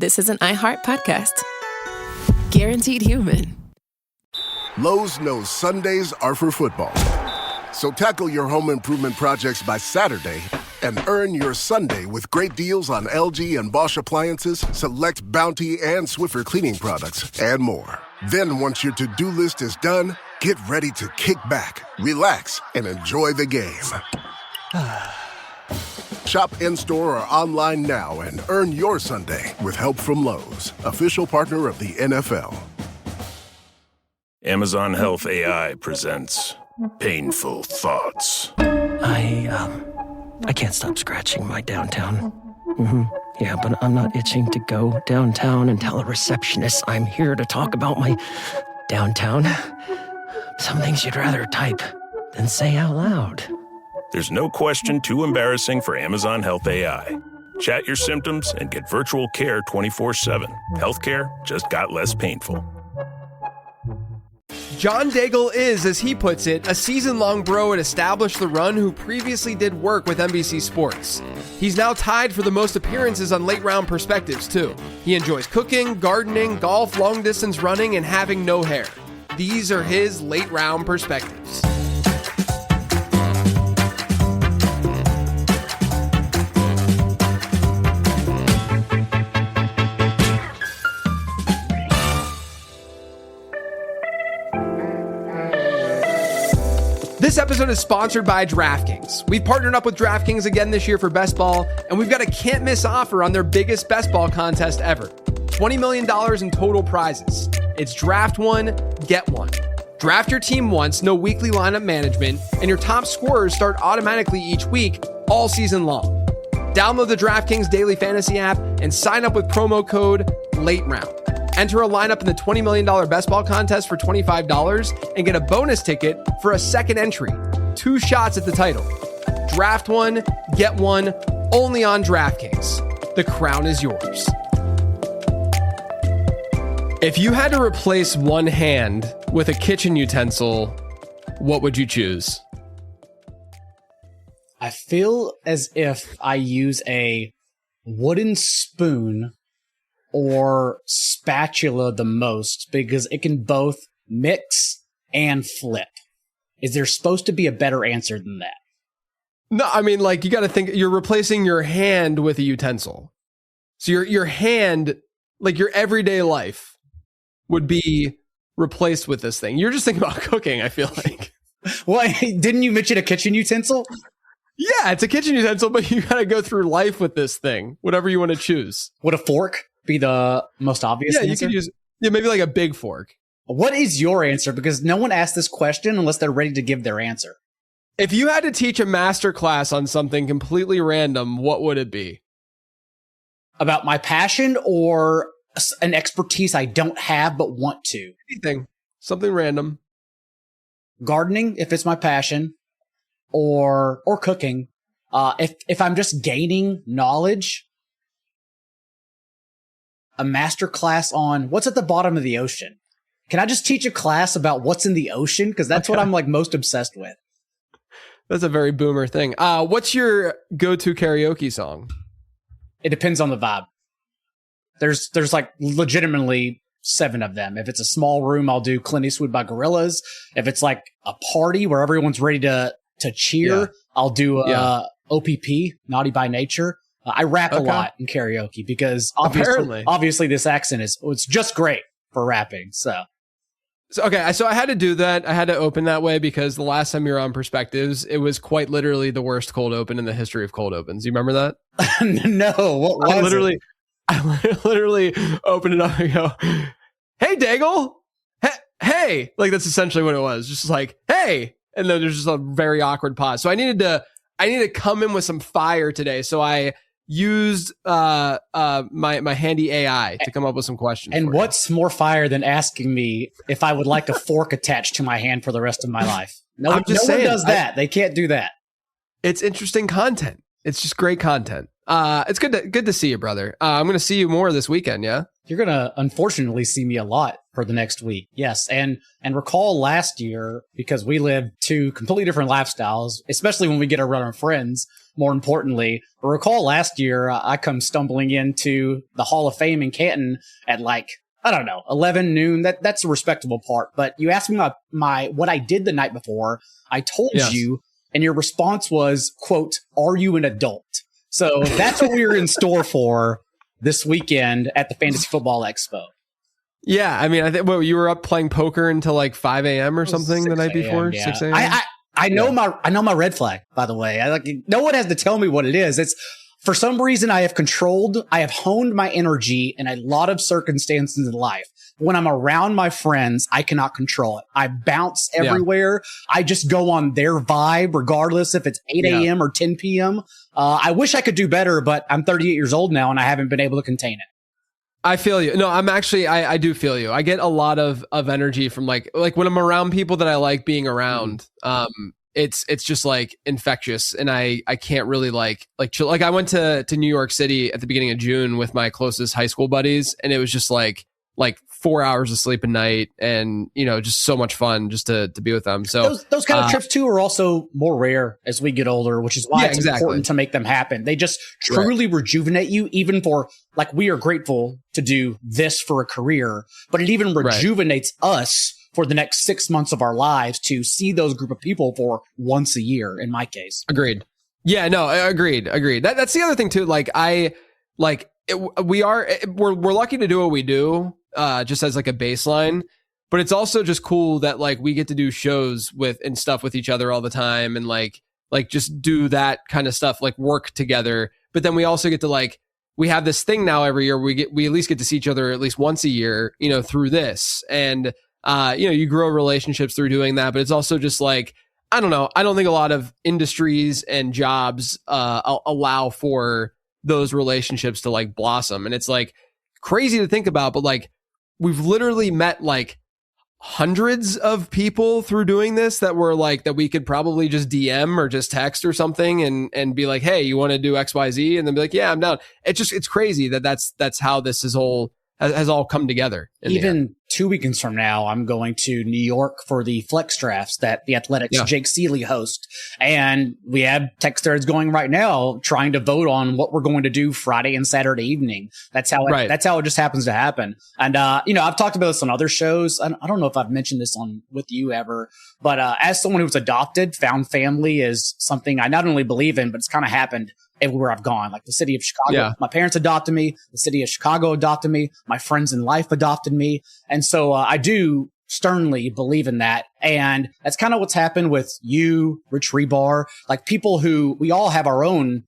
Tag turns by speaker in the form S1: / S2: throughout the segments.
S1: this is an iHeart podcast. Guaranteed human.
S2: Lowe's knows Sundays are for football. So tackle your home improvement projects by Saturday and earn your Sunday with great deals on LG and Bosch appliances, select Bounty and Swiffer cleaning products, and more. Then once your to-do list is done, get ready to kick back, relax, and enjoy the game. Shop in-store or online now and earn your Sunday with help from Lowe's, official partner of the NFL.
S3: Amazon Health AI presents Painful Thoughts.
S4: I can't stop scratching my downtown. Yeah, but I'm not itching to go downtown and tell a receptionist I'm here to talk about my downtown. Some things you'd rather type than say out loud.
S3: There's no question too embarrassing for Amazon Health AI. Chat your symptoms and get virtual care 24/7. Healthcare just got less painful.
S5: John Daigle is, as he puts it, a season-long bro at Establish the Run who previously did work with NBC Sports. He's now tied for the most appearances on late-round perspectives, too. He enjoys cooking, gardening, golf, long-distance running, and having no hair. These are his late-round perspectives. This episode is sponsored by DraftKings. We've partnered up with DraftKings again this year for Best Ball, and we've got a can't-miss offer on their biggest Best Ball contest ever. $20 million in total prizes. It's draft one, get one. Draft your team once, no weekly lineup management, and your top scorers start automatically each week, all season long. Download the DraftKings Daily Fantasy app and sign up with promo code LATEROUND. Enter a lineup in the $20 million Best Ball contest for $25 and get a bonus ticket for a second entry. 2 shots at the title. Draft one, get one, only on DraftKings. The crown is yours. If you had to replace one hand with a kitchen utensil, what would you choose?
S6: I feel as if I use a wooden spoon or spatula the most because it can both mix and flip. Is there supposed to be a better answer than that?
S5: No, I mean, like, you got to think you're replacing your hand with a utensil. So your hand, like your everyday life, would be replaced with this thing. You're just thinking about cooking, I feel like.
S6: Well, didn't you mention a kitchen utensil?
S5: Yeah, it's a kitchen utensil, but you got to go through life with this thing, whatever you want to choose.
S6: Would a fork be the most obvious answer?
S5: You could use, maybe like a big fork.
S6: What is your answer? Because no one asked this question unless they're ready to give their answer.
S5: If you had to teach a master class on something completely random, what would it be?
S6: About my passion or an expertise I don't have but want to?
S5: Anything. Something random.
S6: Gardening, if it's my passion, or cooking. If I'm just gaining knowledge, a master class on what's at the bottom of the ocean. Can I just teach a class about what's in the ocean? Because that's what I'm like most obsessed with.
S5: That's a very boomer thing. What's your go-to karaoke song?
S6: It depends on the vibe. There's like legitimately 7 of them. If it's a small room, I'll do Clint Eastwood by Gorillaz. If it's like a party where everyone's ready to cheer, I'll do OPP, Naughty by Nature. I rap a lot in karaoke because obviously this accent it's just great for rapping. So I had to do that. I had to open that way because the last time you were on Perspectives, it was quite literally the worst cold open in the history of cold opens. You remember that? No, what was it?
S5: I literally opened it up and go, "Hey, Daigle, hey!" Like that's essentially what it was. Just like, "Hey," and then there's just a very awkward pause. So I needed to come in with some fire today. So I used my handy AI to come up with some questions.
S6: And what's more fire than asking me if I would like a fork attached to my hand for the rest of my life? No one does that. They can't do that.
S5: It's interesting content. It's just great content. It's good to see you, brother. I'm going to see you more this weekend. Yeah,
S6: you're going to unfortunately see me a lot for the next week. Yes. And recall last year, because we live two completely different lifestyles, especially when we get around our friends, more importantly, recall last year, I come stumbling into the Hall of Fame in Canton at like, I don't know, 11 noon. That's a respectable part. But you asked me my what I did the night before. I told you, and your response was, quote, "Are you an adult?" So that's what we were in store for this weekend at the Fantasy Football Expo.
S5: Yeah, I mean, I think you were up playing poker until like 5 a.m. or something the night before.
S6: Yeah.
S5: 6 a.m.
S6: I know my red flag, by the way. No one has to tell me what it is. It's for some reason I have honed my energy in a lot of circumstances in life. When I'm around my friends, I cannot control it. I bounce everywhere. Yeah. I just go on their vibe, regardless if it's 8 a.m. or 10 p.m. I wish I could do better, but I'm 38 years old now and I haven't been able to contain it.
S5: I feel you. No, I do feel you. I get a lot of energy from like when I'm around people that I like being around. It's just like infectious, and I can't really like chill. Like I went to New York City at the beginning of June with my closest high school buddies, and it was just like 4 hours of sleep a night, and just so much fun just to be with them. So
S6: those kind of trips too are also more rare as we get older, which is why it's important to make them happen. They just truly rejuvenate you, even for like we are grateful to do this for a career, but it even rejuvenates us for the next 6 months of our lives to see those group of people for once a year. In my case,
S5: agreed. Yeah, no, agreed. That's the other thing too. We're lucky to do what we do. Just as like a baseline, but it's also just cool that like we get to do shows with and stuff with each other all the time, and like just do that kind of stuff, like work together. But then we also get to we have this thing now every year. We at least get to see each other at least once a year, through this, and you grow relationships through doing that. But it's also just like, I don't know. I don't think a lot of industries and jobs allow for those relationships to like blossom, and it's like crazy to think about, but like. We've literally met like hundreds of people through doing this that were like that we could probably just DM or just text or something and be like, hey, you want to do XYZ? And then be like, yeah, I'm down. It's crazy that's how this is has all come together.
S6: Even 2 weekends from now, I'm going to New York for the flex drafts that the Athletics Jake Seeley host. And we have text threads going right now trying to vote on what we're going to do Friday and Saturday evening. That's how it just happens to happen. And, I've talked about this on other shows. I don't know if I've mentioned this with you ever, but, as someone who's adopted, found family is something I not only believe in, but it's kind of happened everywhere I've gone. Like the city of Chicago, my parents adopted me. The city of Chicago adopted me. My friends in life adopted me. And so I do sternly believe in that. And that's kind of what's happened with you, Rich Rebar, like people who we all have our own,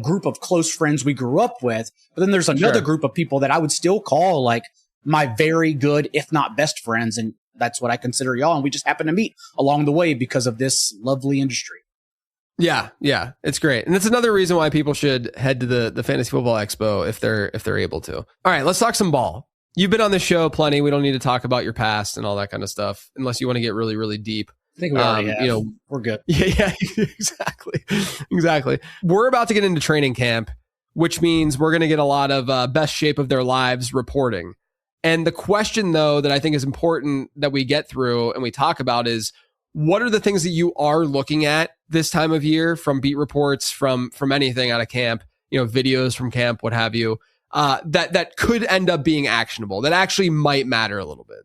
S6: group of close friends we grew up with. But then there's another group of people that I would still call like my very good, if not best friends. And that's what I consider y'all. And we just happen to meet along the way because of this lovely industry.
S5: Yeah, it's great. And that's another reason why people should head to the Fantasy Football Expo if they're able to. All right, let's talk some ball. You've been on the show plenty. We don't need to talk about your past and all that kind of stuff unless you want to get really, really deep.
S6: I think we already have. We're good.
S5: Yeah, exactly. We're about to get into training camp, which means we're going to get a lot of best shape of their lives reporting. And the question, though, that I think is important that we get through and we talk about is, what are the things that you are looking at this time of year from beat reports, from anything out of camp, videos from camp, what have you, that could end up being actionable, that actually might matter a little bit?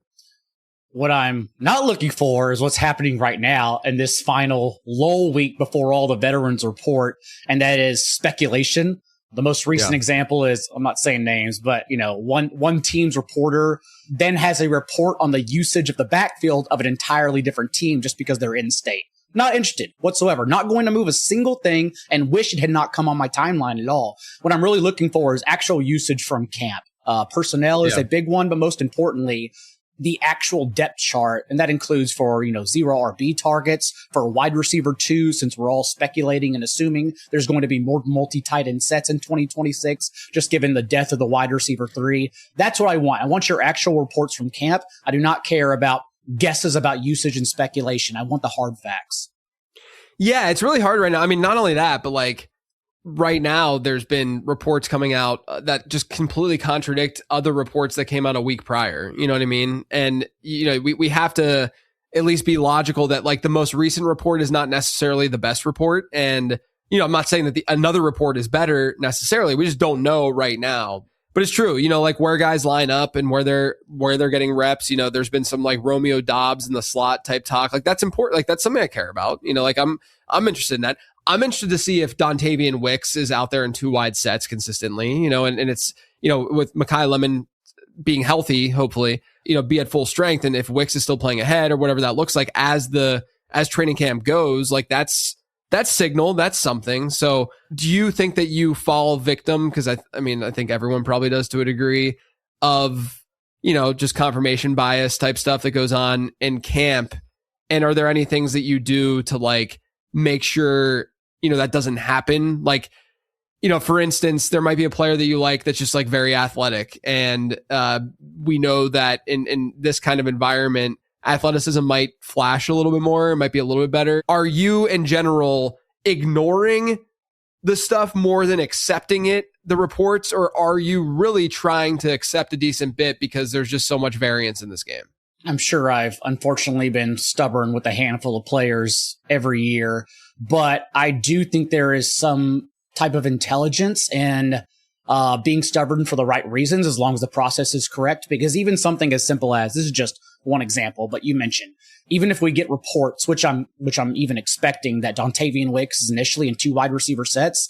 S6: What I'm not looking for is what's happening right now in this final lull week before all the veterans report, and that is speculation. The most recent example is, I'm not saying names, but one team's reporter then has a report on the usage of the backfield of an entirely different team just because they're in state. Not interested whatsoever. Not going to move a single thing and wish it had not come on my timeline at all. What I'm really looking for is actual usage from camp. Personnel is a big one, but most importantly, the actual depth chart. And that includes for, zero RB targets, for wide receiver 2, since we're all speculating and assuming there's going to be more multi-tight end sets in 2026, just given the death of the wide receiver 3. That's what I want. I want your actual reports from camp. I do not care about guesses about usage and speculation. I want the hard facts.
S5: Yeah, it's really hard right now. I mean, not only that, but like right now there's been reports coming out that just completely contradict other reports that came out a week prior. You know what I mean? And, we have to at least be logical that like the most recent report is not necessarily the best report. And, I'm not saying that another report is better necessarily. We just don't know right now. But it's true, like where guys line up and where they're getting reps. There's been some like Romeo Dobbs in the slot type talk. Like that's important. Like that's something I care about. Like I'm interested in that. I'm interested to see if Dontavian Wicks is out there in 2 wide sets consistently, and it's, with Mekhi Lemon being healthy, hopefully, be at full strength. And if Wicks is still playing ahead or whatever that looks like as training camp goes, like that's signal, that's something. So do you think that you fall victim? Cause I think everyone probably does to a degree of, just confirmation bias type stuff that goes on in camp. And are there any things that you do to like make sure, that doesn't happen? Like, for instance, there might be a player that you like that's just like very athletic. And we know that in this kind of environment, athleticism might flash a little bit more, it might be a little bit better. Are you in general ignoring the stuff more than accepting it, the reports, or are you really trying to accept a decent bit because there's just so much variance in this game?
S6: I'm sure I've unfortunately been stubborn with a handful of players every year, but I do think there is some type of intelligence in being stubborn for the right reasons, as long as the process is correct. Because even something as simple as, this is just one example, but you mentioned, even if we get reports, which I'm even expecting, that Dontavian Wicks is initially in 2 wide receiver sets,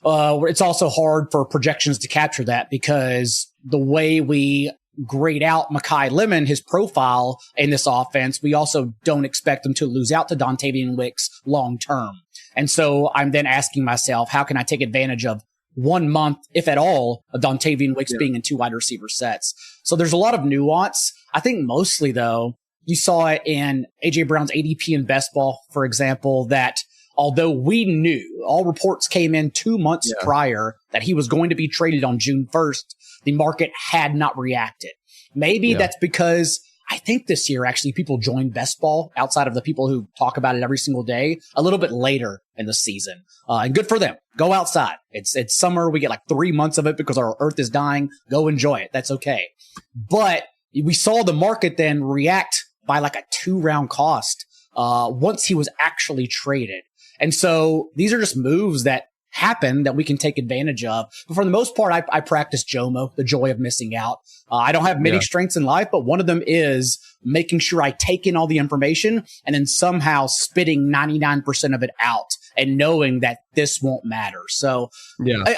S6: it's also hard for projections to capture that, because the way we grade out Mekhi Lemon, his profile in this offense, we also don't expect him to lose out to Dontavian Wicks long term. And so I'm then asking myself, how can I take advantage of 1 month, if at all, of Dontavian Wicks being in 2 wide receiver sets? So there's a lot of nuance. I think mostly, though, you saw it in A.J. Brown's ADP in best ball, for example, that although we knew, all reports came in 2 months prior that he was going to be traded on June 1st, the market had not reacted. Maybe that's because I think this year, actually, people joined best ball, outside of the people who talk about it every single day, a little bit later in the season. And good for them. Go outside. It's summer. We get like 3 months of it because our earth is dying. Go enjoy it. That's okay. But we saw the market then react by like a 2-round cost once he was actually traded. And so these are just moves that happen that we can take advantage of. But for the most part, I practice JOMO, the joy of missing out. I don't have many strengths in life, but one of them is making sure I take in all the information and then somehow spitting 99% of it out and knowing that this won't matter. So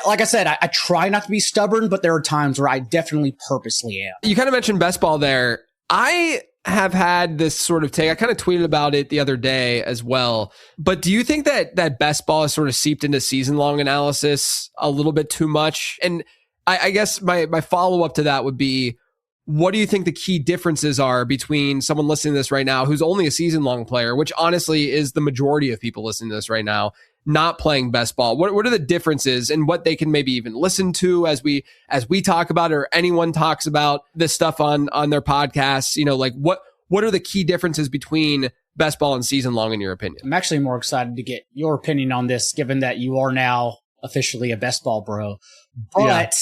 S6: like I said, I try not to be stubborn, but there are times where I definitely purposely am.
S5: You kind of mentioned best ball there. I have had this sort of take. I kind of tweeted about it the other day as well. But do you think that best ball has sort of seeped into season long analysis a little bit too much? And I guess my follow up to that would be, what do you think the key differences are between someone listening to this right now who's only a season long player, which honestly is the majority of people listening to this right now, not playing best ball? What are the differences and what they can maybe even listen to as we talk about it, or anyone talks about this stuff on their podcasts? Like what are the key differences between best ball and season long in your opinion?
S6: I'm actually more excited to get your opinion on this, given that you are now officially a best ball bro. But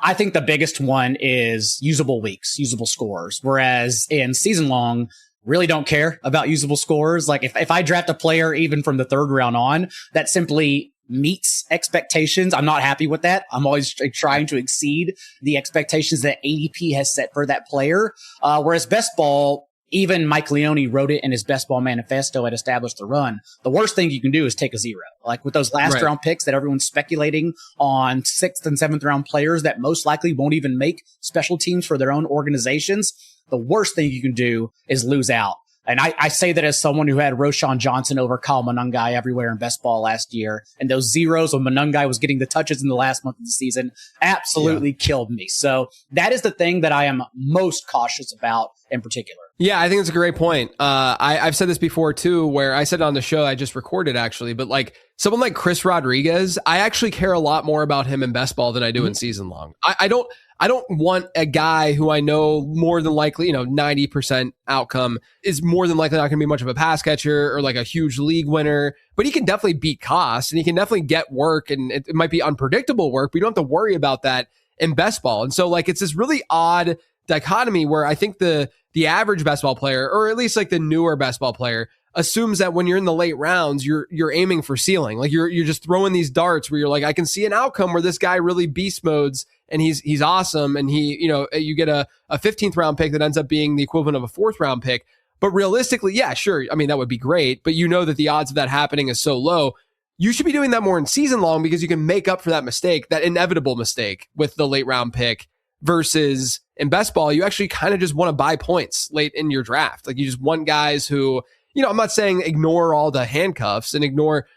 S6: I think the biggest one is usable weeks, usable scores. Whereas in season long, really don't care about usable scores. Like if I draft a player even from the 3rd round on that simply meets expectations, I'm not happy with that. I'm always trying to exceed the expectations that ADP has set for that player. Whereas best ball, even Mike Leone wrote it in his best ball manifesto at Establish the Run. The worst thing you can do is take a 0. Like with those last round picks that everyone's speculating on 6th and 7th round players that most likely won't even make special teams for their own organizations. The worst thing you can do is lose out. And I say that as someone who had Roshan Johnson over Kyle Monangai everywhere in best ball last year. And those zeros when Monangai was getting the touches in the last month of the season absolutely killed me. So that is the thing that I am most cautious about in particular.
S5: Yeah, I think it's a great point. I've said this before too, where I said on the show I just recorded actually, but like someone like Chris Rodriguez, I actually care a lot more about him in best ball than I do in season long. I don't I don't want a guy who I know more than likely, 90% outcome is more than likely not going to be much of a pass catcher or like a huge league winner, but he can definitely beat costs and he can definitely get work, and it might be unpredictable work, but you don't have to worry about that in best ball. And so like, it's this really odd dichotomy where I think the average best ball player, or at least like the newer best ball player, assumes that when you're in the late rounds, you're aiming for ceiling. Like you're just throwing these darts where you're like, I can see an outcome where this guy really beast modes and he's awesome. And you get a 15th round pick that ends up being the equivalent of a 4th round pick. But realistically, yeah, sure. I mean, that would be great, but you know that the odds of that happening is so low. You should be doing that more in season long because you can make up for that mistake, that inevitable mistake with the late round pick, versus in best ball, you actually kind of just want to buy points late in your draft. Like you just want guys who, I'm not saying ignore all the handcuffs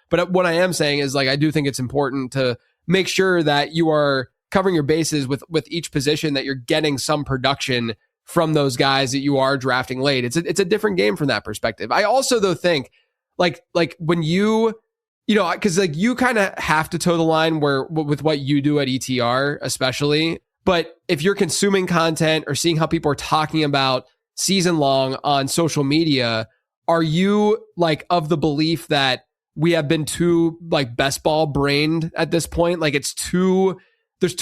S5: but what I am saying is like, I do think it's important to make sure that you are covering your bases with each position, that you're getting some production from those guys that you are drafting late. It's a different game from that perspective. I also though think like when because like you kind of have to toe the line with what you do at ETR, especially. But if you're consuming content or seeing how people are talking about season long on social media, are you like of the belief that we have been too like best ball brained at this point? Like there's too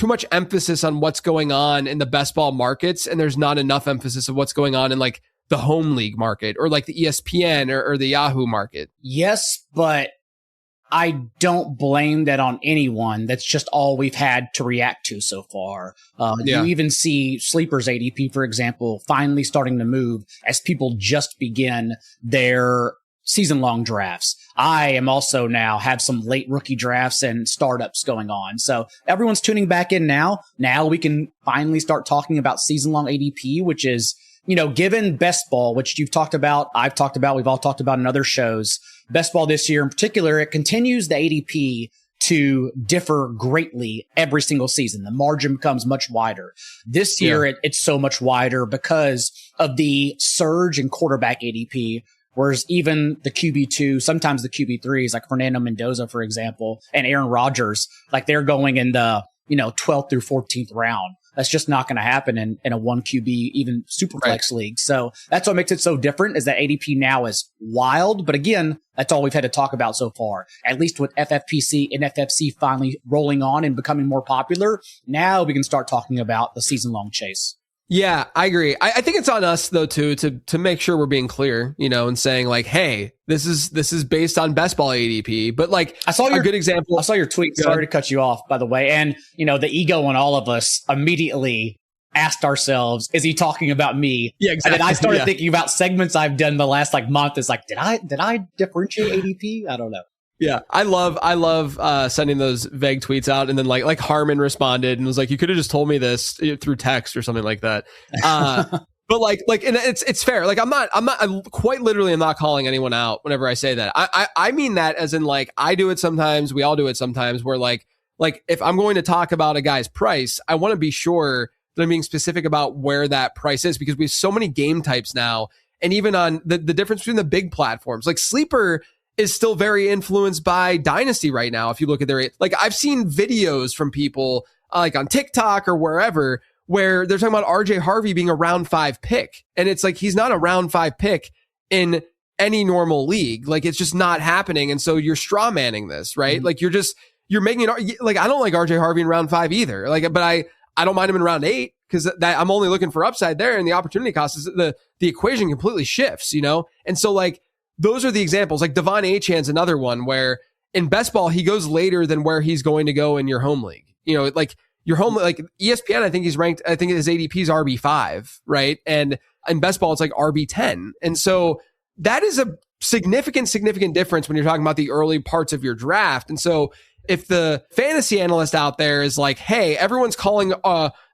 S5: much emphasis on what's going on in the best ball markets, and there's not enough emphasis of what's going on in like the home league market or like the ESPN or the Yahoo market.
S6: Yes, but I don't blame that on anyone. That's just all we've had to react to so far. You even see Sleeper's ADP, for example, finally starting to move as people just begin their season-long drafts. I am also now have some late rookie drafts and startups going on. So everyone's tuning back in now. Now we can finally start talking about season-long ADP, which is, given best ball, which you've talked about, I've talked about, we've all talked about in other shows. Best ball this year in particular, it continues the ADP to differ greatly every single season. The margin becomes much wider. This year, it's so much wider because of the surge in quarterback ADP, whereas even the QB2, sometimes the QB3s, like Fernando Mendoza, for example, and Aaron Rodgers, like they're going in the 12th through 14th round. That's just not going to happen in a 1 QB, even Superflex league. So that's what makes it so different, is that ADP now is wild. But again, that's all we've had to talk about so far. At least with FFPC and FFC finally rolling on and becoming more popular, now we can start talking about the season-long chase.
S5: Yeah, I agree. I think it's on us though too to make sure we're being clear, and saying like, hey, this is based on best ball ADP. But like, I saw a good example.
S6: I saw your tweet. Sorry to cut you off, by the way. And the ego in all of us immediately asked ourselves, is he talking about me?
S5: Yeah, exactly.
S6: And then I started thinking about segments I've done the last month. It's like, did I differentiate ADP? I don't know.
S5: Yeah, I love sending those vague tweets out, and then like Harmon responded and was like, "You could have just told me this through text or something like that." But like, and it's fair. Like, I'm quite literally, I'm not calling anyone out whenever I say that. I mean that as in like, I do it sometimes, we all do it sometimes. Where like if I'm going to talk about a guy's price, I want to be sure that I'm being specific about where that price is, because we have so many game types now, and even on the difference between the big platforms, like Sleeper is still very influenced by Dynasty right now. If you look at their, like I've seen videos from people like on TikTok or wherever, where they're talking about RJ Harvey being a round 5 pick. And it's like, he's not a round 5 pick in any normal league. Like it's just not happening. And so you're straw manning this, right? Mm-hmm. Like you're making it like, I don't like RJ Harvey in round 5 either. Like, but I don't mind him in round 8 because I'm only looking for upside there. And the opportunity cost is the equation completely shifts, And so like, those are the examples. Like Devon Achan's another one where in best ball, he goes later than where he's going to go in your home league. Like your home, like ESPN, I think he's ranked, I think his ADP is RB5, right? And in best ball, it's like RB10. And so that is a significant difference when you're talking about the early parts of your draft. And so if the fantasy analyst out there is like, hey, everyone's calling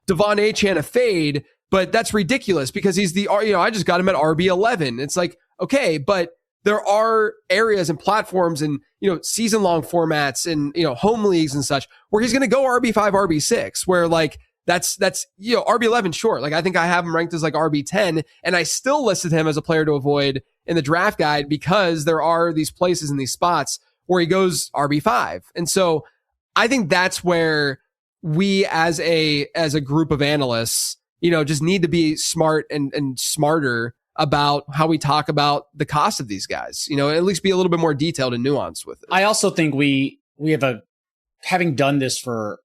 S5: Devon Achan a fade, but that's ridiculous because he's I just got him at RB11. It's like, okay, but there are areas and platforms and, season long formats and, home leagues and such where he's going to go RB5, RB6, where like that's, RB11, sure. Like I think I have him ranked as like RB10, and I still listed him as a player to avoid in the draft guide because there are these places in these spots where he goes RB5. And so I think that's where we as a group of analysts, just need to be smart and smarter about how we talk about the cost of these guys, at least be a little bit more detailed and nuanced with it.
S6: I also think we have having done this for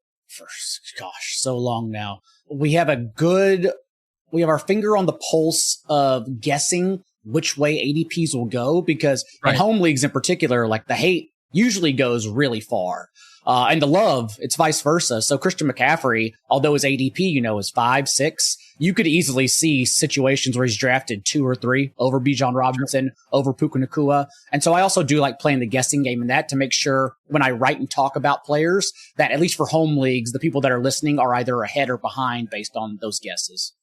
S6: so long now, we have our finger on the pulse of guessing which way ADPs will go, because in home leagues in particular, like the hate usually goes really far. And the love, it's vice versa. So Christian McCaffrey, although his ADP, is 5, 6, you could easily see situations where he's drafted 2 or 3 over Bijan Robinson, over Puka Nacua. And so I also do like playing the guessing game in that to make sure when I write and talk about players that at least for home leagues, the people that are listening are either ahead or behind based on those guesses.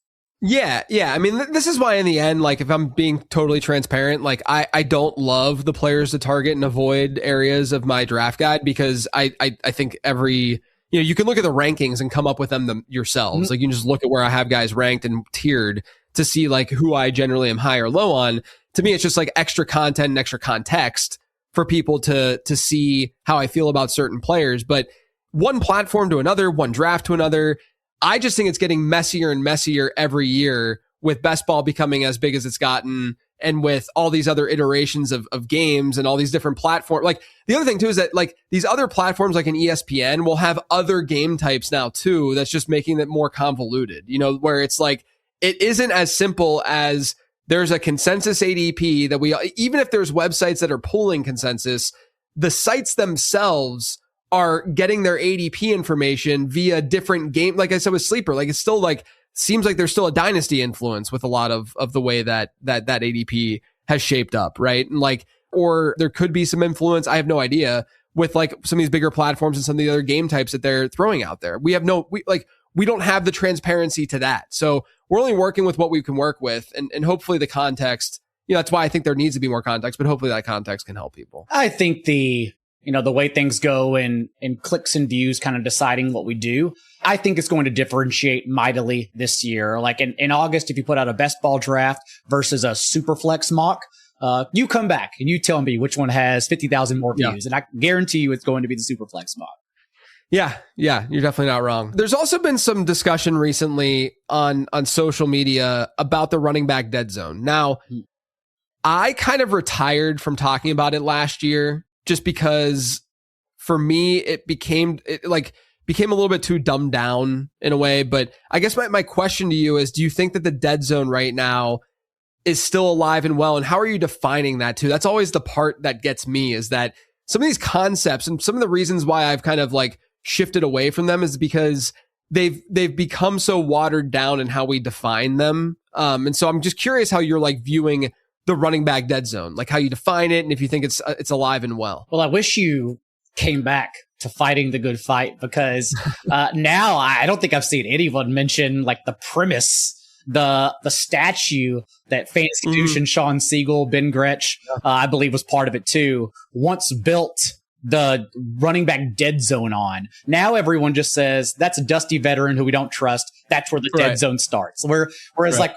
S5: Yeah. I mean, this is why in the end, like if I'm being totally transparent, like I don't love the players to target and avoid areas of my draft guide, because I think you can look at the rankings and come up with them yourselves. Like you can just look at where I have guys ranked and tiered to see like who I generally am high or low on. To me, it's just like extra content and extra context for people to see how I feel about certain players. But one platform to another, one draft to another, I just think it's getting messier and messier every year, with best ball becoming as big as it's gotten, and with all these other iterations of games and all these different platforms. Like the other thing too is that like these other platforms like an ESPN will have other game types now too. That's just making it more convoluted, where it's like, it isn't as simple as there's a consensus ADP that even if there's websites that are pulling consensus, the sites themselves are getting their ADP information via different game. Like I said with Sleeper, like it's still like, seems like there's still a dynasty influence with a lot of the way that ADP has shaped up. Right. And like, or there could be some influence, I have no idea, with like some of these bigger platforms and some of the other game types that they're throwing out there. We don't have the transparency to that. So we're only working with what we can work with, and hopefully the context, that's why I think there needs to be more context, but hopefully that context can help people.
S6: I think the way things go in clicks and views kind of deciding what we do, I think it's going to differentiate mightily this year. Like in August, if you put out a best ball draft versus a super flex mock, you come back and you tell me which one has 50,000 more views. And I guarantee you it's going to be the super flex mock.
S5: Yeah, you're definitely not wrong. There's also been some discussion recently on social media about the running back dead zone. Now, I kind of retired from talking about it last year, just because for me, it became a little bit too dumbed down in a way. But I guess my question to you is, do you think that the dead zone right now is still alive and well? And how are you defining that too? That's always the part that gets me, is that some of these concepts and some of the reasons why I've kind of like shifted away from them is because they've become so watered down in how we define them. And so I'm just curious how you're like viewing the running back dead zone, like how you define it, and if you think it's alive and well.
S6: Well, I wish you came back to fighting the good fight, because now I don't think I've seen anyone mention like the premise, the statue that fantasy douche and Sean Siegel, Ben Gretsch, I believe was part of it too, once built the running back dead zone on. Now everyone just says that's a dusty veteran who we don't trust. That's where the dead zone starts. Whereas like,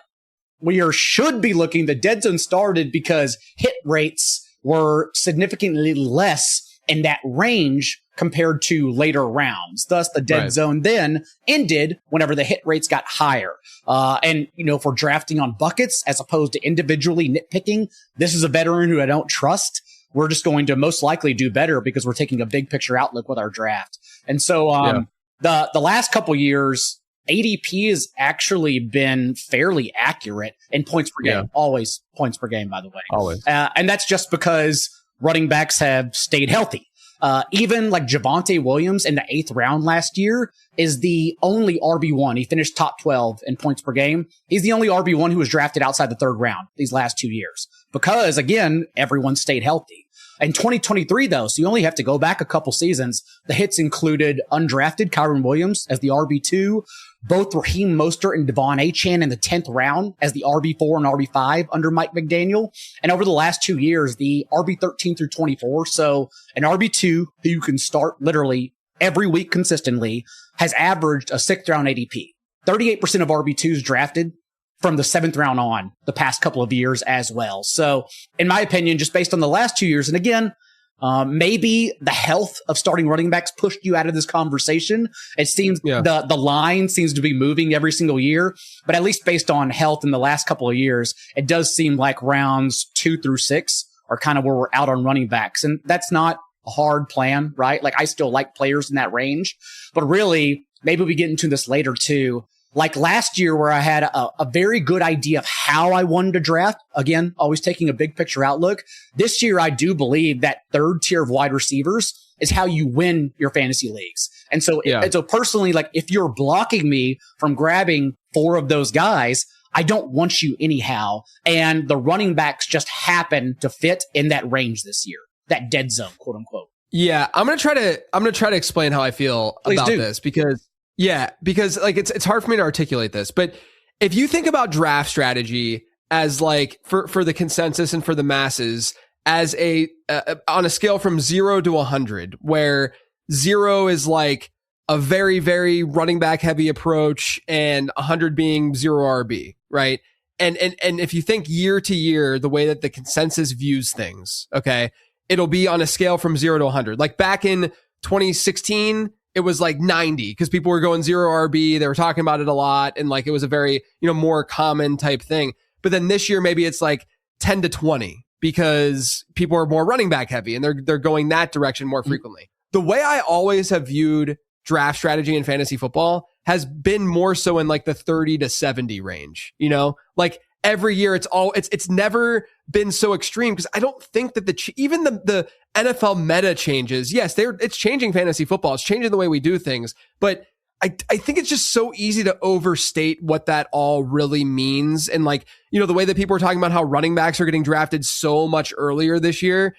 S6: should be looking, the dead zone started because hit rates were significantly less in that range compared to later rounds. Thus, the dead zone then ended whenever the hit rates got higher. And if we're drafting on buckets as opposed to individually nitpicking, this is a veteran who I don't trust. We're just going to most likely do better because we're taking a big picture outlook with our draft. And so the last couple years, ADP has actually been fairly accurate in points per game. Always points per game, by the way.
S5: Always.
S6: And that's just because running backs have stayed healthy. Even like Javonte Williams in the 8th round last year is the only RB1. He finished top 12 in points per game. He's the only RB1 who was drafted outside the 3rd round these last 2 years because, again, everyone stayed healthy. In 2023, though, so you only have to go back a couple seasons, the hits included undrafted Kyron Williams as the RB2, both Raheem Mostert and Devon Achane in the 10th round as the RB4 and RB5 under Mike McDaniel. And over the last 2 years, the RB13 through 24, so an RB2 who you can start literally every week consistently, has averaged a 6th round ADP. 38% of RB2s drafted from the 7th round on the past couple of years as well. So in my opinion, just based on the last 2 years, and again, Maybe the health of starting running backs pushed you out of this conversation. It seems the line seems to be moving every single year, but at least based on health in the last couple of years, it does seem like rounds 2 through 6 are kind of where we're out on running backs. And that's not a hard plan, right? Like I still like players in that range, but really maybe we get into this later too. Like last year where I had a very good idea of how I wanted to draft, again, always taking a big picture outlook. This year, I do believe that third tier of wide receivers is how you win your fantasy leagues. And so, so personally, like if you're blocking me from grabbing 4 of those guys, I don't want you anyhow. And the running backs just happen to fit in that range this year, that dead zone, quote unquote.
S5: Yeah. I'm going to try to explain how I feel about this because like it's hard for me to articulate this, but if you think about draft strategy as like for the consensus and for the masses as on a scale from 0 to 100, where 0 is like a very, very running back heavy approach and 100 being 0 RB, right? And if you think year to year, the way that the consensus views things, okay, it'll be on a scale from 0 to 100. Like back in 2016, it was like 90 because people were going 0 RB. They were talking about it a lot. And like, it was a very, more common type thing. But then this year, maybe it's like 10 to 20 because people are more running back heavy and they're going that direction more frequently. The way I always have viewed draft strategy in fantasy football has been more so in like the 30 to 70 range, like every year it's never been so extreme because I don't think that even the NFL meta changes. Yes, it's changing fantasy football. It's changing the way we do things, but I think it's just so easy to overstate what that all really means. And like, the way that people are talking about how running backs are getting drafted so much earlier this year,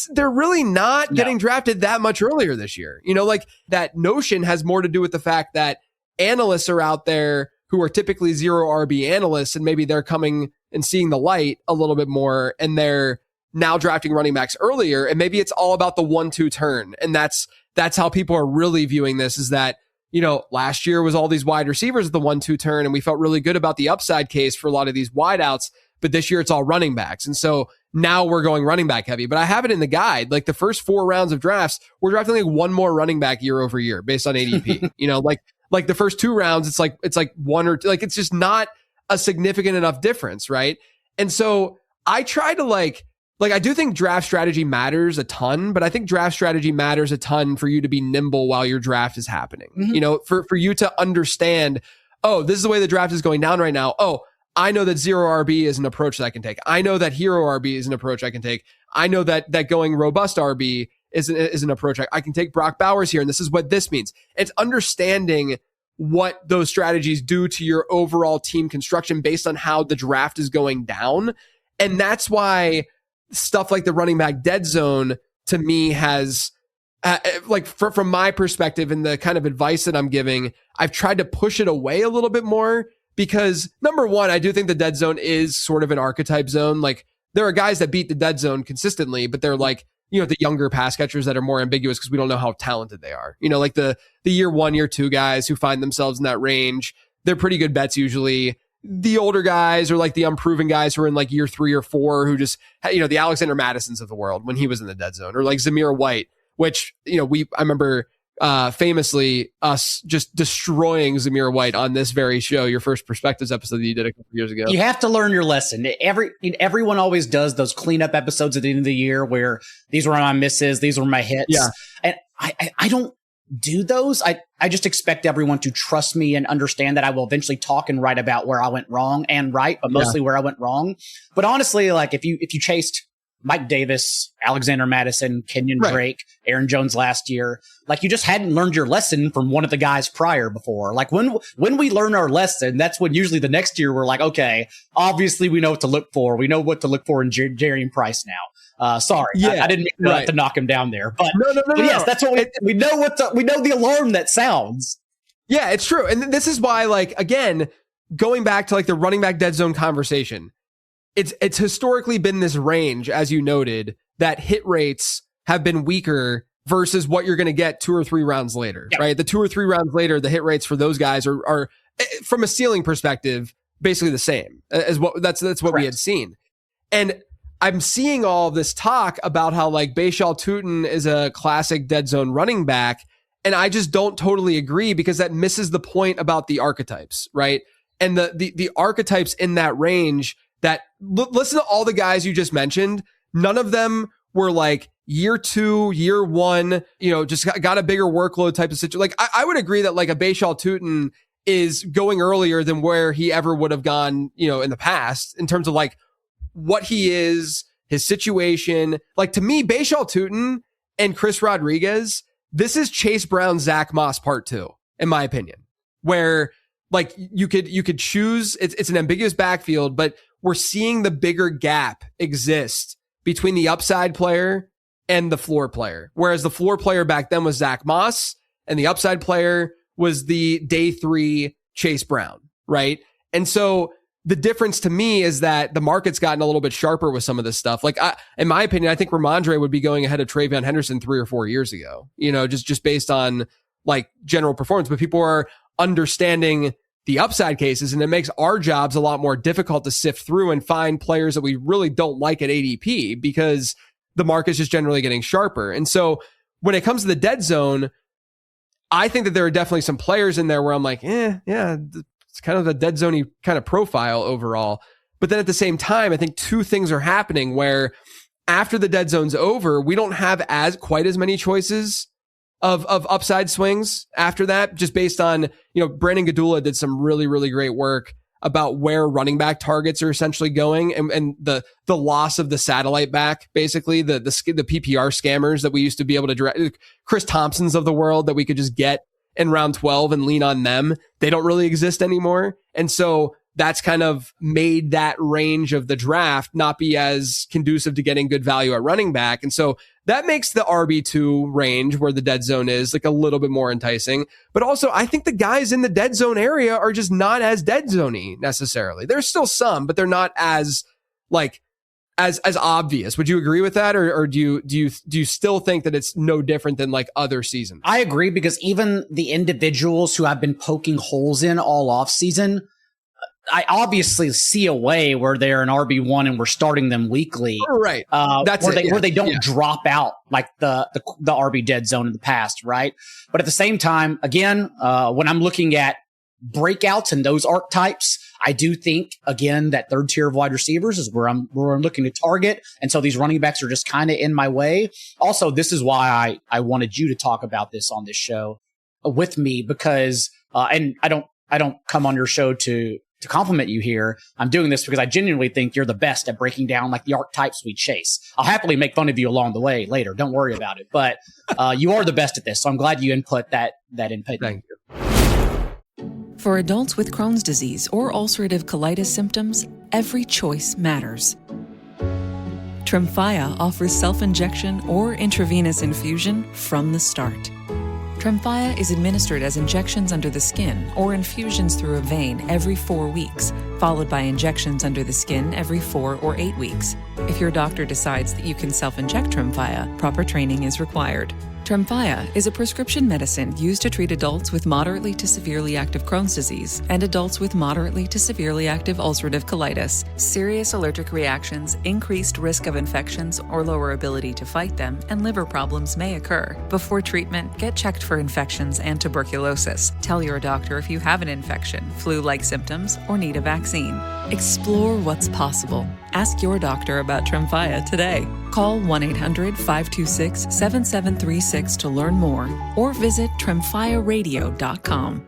S5: they're really not getting drafted that much earlier this year. Like that notion has more to do with the fact that analysts are out there who are typically 0 RB analysts, and maybe they're coming and seeing the light a little bit more, and they're now drafting running backs earlier. And maybe it's all about the 1-2 turn. And that's how people are really viewing this, is that, last year was all these wide receivers at the 1-2 turn, and we felt really good about the upside case for a lot of these wideouts. But this year it's all running backs. And so now we're going running back heavy. But I have it in the guide. Like the first 4 rounds of drafts, we're drafting like 1 more running back year over year based on ADP. Like the first 2 rounds, it's like 1 or 2, like it's just not a significant enough difference, right? And so I try to like I do think draft strategy matters a ton, but I think draft strategy matters a ton for you to be nimble while your draft is happening. For you to understand, oh, this is the way the draft is going down right now. Oh, I know that 0 RB is an approach that I can take. I know that hero RB is an approach I can take. I know that going robust RB is an approach I can take. Brock Bowers here, and this is what this means. It's understanding what those strategies do to your overall team construction based on how the draft is going down. And that's why stuff like the running back dead zone to me has from my perspective and the kind of advice that I'm giving, I've tried to push it away a little bit more because number one, I do think the dead zone is sort of an archetype zone. Like there are guys that beat the dead zone consistently, but they're like, the younger pass catchers that are more ambiguous because we don't know how talented they are. Like the year 1, year 2 guys who find themselves in that range, they're pretty good bets usually. The older guys or like the unproven guys who are in like year 3 or 4 who just, the Alexander Madisons of the world when he was in the dead zone, or like Zamir White, which, I remember famously us just destroying Zamir White on this very show, your first Perspectives episode that you did a couple years ago.
S6: You have to learn your lesson. Everyone always does those cleanup episodes at the end of the year where these were my misses, these were my hits. Yeah. And I don't do those. I just expect everyone to trust me and understand that I will eventually talk and write about where I went wrong and right, but mostly where I went wrong. But honestly, like if you chased Mike Davis, Alexander Madison, Kenyon Drake, Aaron Jones last year, like you just hadn't learned your lesson from one of the guys prior before. Like when we learn our lesson, that's when usually the next year we're like, okay, obviously we know what to look for. We know what to look for in Jerry Price now. Sorry, I didn't mean to knock him down there, but no. Yes, that's what we know. We know the alarm that sounds.
S5: Yeah, it's true, and this is why, like again, going back to like the running back dead zone conversation, it's historically been this range, as you noted, that hit rates have been weaker versus what you're going to get 2 or 3 rounds later, right? The 2 or 3 rounds later, the hit rates for those guys are from a ceiling perspective basically the same as what that's what we had seen, and I'm seeing all this talk about how like Bashal Tutin is a classic dead zone running back. And I just don't totally agree because that misses the point about the archetypes, right? And the archetypes in that range that listen to all the guys you just mentioned. None of them were like year 2, year 1, just got a bigger workload type of situation. Like I would agree that like a Bashal Tutin is going earlier than where he ever would have gone, in the past in terms of like what he is, his situation. Like to me, Bashal Tutin and Chris Rodriguez, this is Chase Brown, Zach Moss part 2, in my opinion, where like you could choose. It's an ambiguous backfield, but we're seeing the bigger gap exist between the upside player and the floor player. Whereas the floor player back then was Zach Moss and the upside player was the day 3 Chase Brown, right? And so the difference to me is that the market's gotten a little bit sharper with some of this stuff. Like in my opinion, I think Ramondre would be going ahead of Travion Henderson 3 or 4 years ago, just based on like general performance, but people are understanding the upside cases, and it makes our jobs a lot more difficult to sift through and find players that we really don't like at ADP because the market's just generally getting sharper. And so when it comes to the dead zone, I think that there are definitely some players in there where I'm like, yeah, it's kind of a dead zone-y kind of profile overall. But then at the same time, I think 2 things are happening where after the dead zone's over, we don't have quite as many choices of upside swings after that, just based on, Brandon Gadula did some really, really great work about where running back targets are essentially going and the loss of the satellite back, basically the PPR scammers that we used to be able to direct, Chris Thompsons of the world that we could just get in round 12 and lean on them. They don't really exist anymore. And so that's kind of made that range of the draft not be as conducive to getting good value at running back. And so that makes the RB2 range where the dead zone is like a little bit more enticing. But also I think the guys in the dead zone area are just not as dead zone-y necessarily. There's still some, but they're not as like as obvious. Would you agree with that? Or do you still think that it's no different than like other seasons?
S6: I agree, because even the individuals who I've been poking holes in all off season, I obviously see a way where they're an RB1 and we're starting them weekly.
S5: Right.
S6: Where they don't drop out like the RB dead zone in the past. Right. But at the same time, again, when I'm looking at breakouts and those archetypes, I do think, again, that third tier of wide receivers is where I'm looking to target. And so these running backs are just kind of in my way. Also, this is why I wanted you to talk about this on this show with me, because, and I don't come on your show to compliment you here. I'm doing this because I genuinely think you're the best at breaking down like the archetypes we chase. I'll happily make fun of you along the way later. Don't worry about it. But you are the best at this. So I'm glad you input that input.
S5: Thank you.
S1: For adults with Crohn's disease or ulcerative colitis symptoms, every choice matters. Tremfya offers self-injection or intravenous infusion from the start. Tremfya is administered as injections under the skin or infusions through a vein every 4 weeks, followed by injections under the skin every 4 or 8 weeks. If your doctor decides that you can self-inject Tremfya, proper training is required. Tremfya is a prescription medicine used to treat adults with moderately to severely active Crohn's disease and adults with moderately to severely active ulcerative colitis. Serious allergic reactions, increased risk of infections or lower ability to fight them, and liver problems may occur. Before treatment, get checked for infections and tuberculosis. Tell your doctor if you have an infection, flu-like symptoms, or need a vaccine. Explore what's possible. Ask your doctor about Tremfya today. Call 1-800-526-7736 to learn more or visit tremfyaradio.com.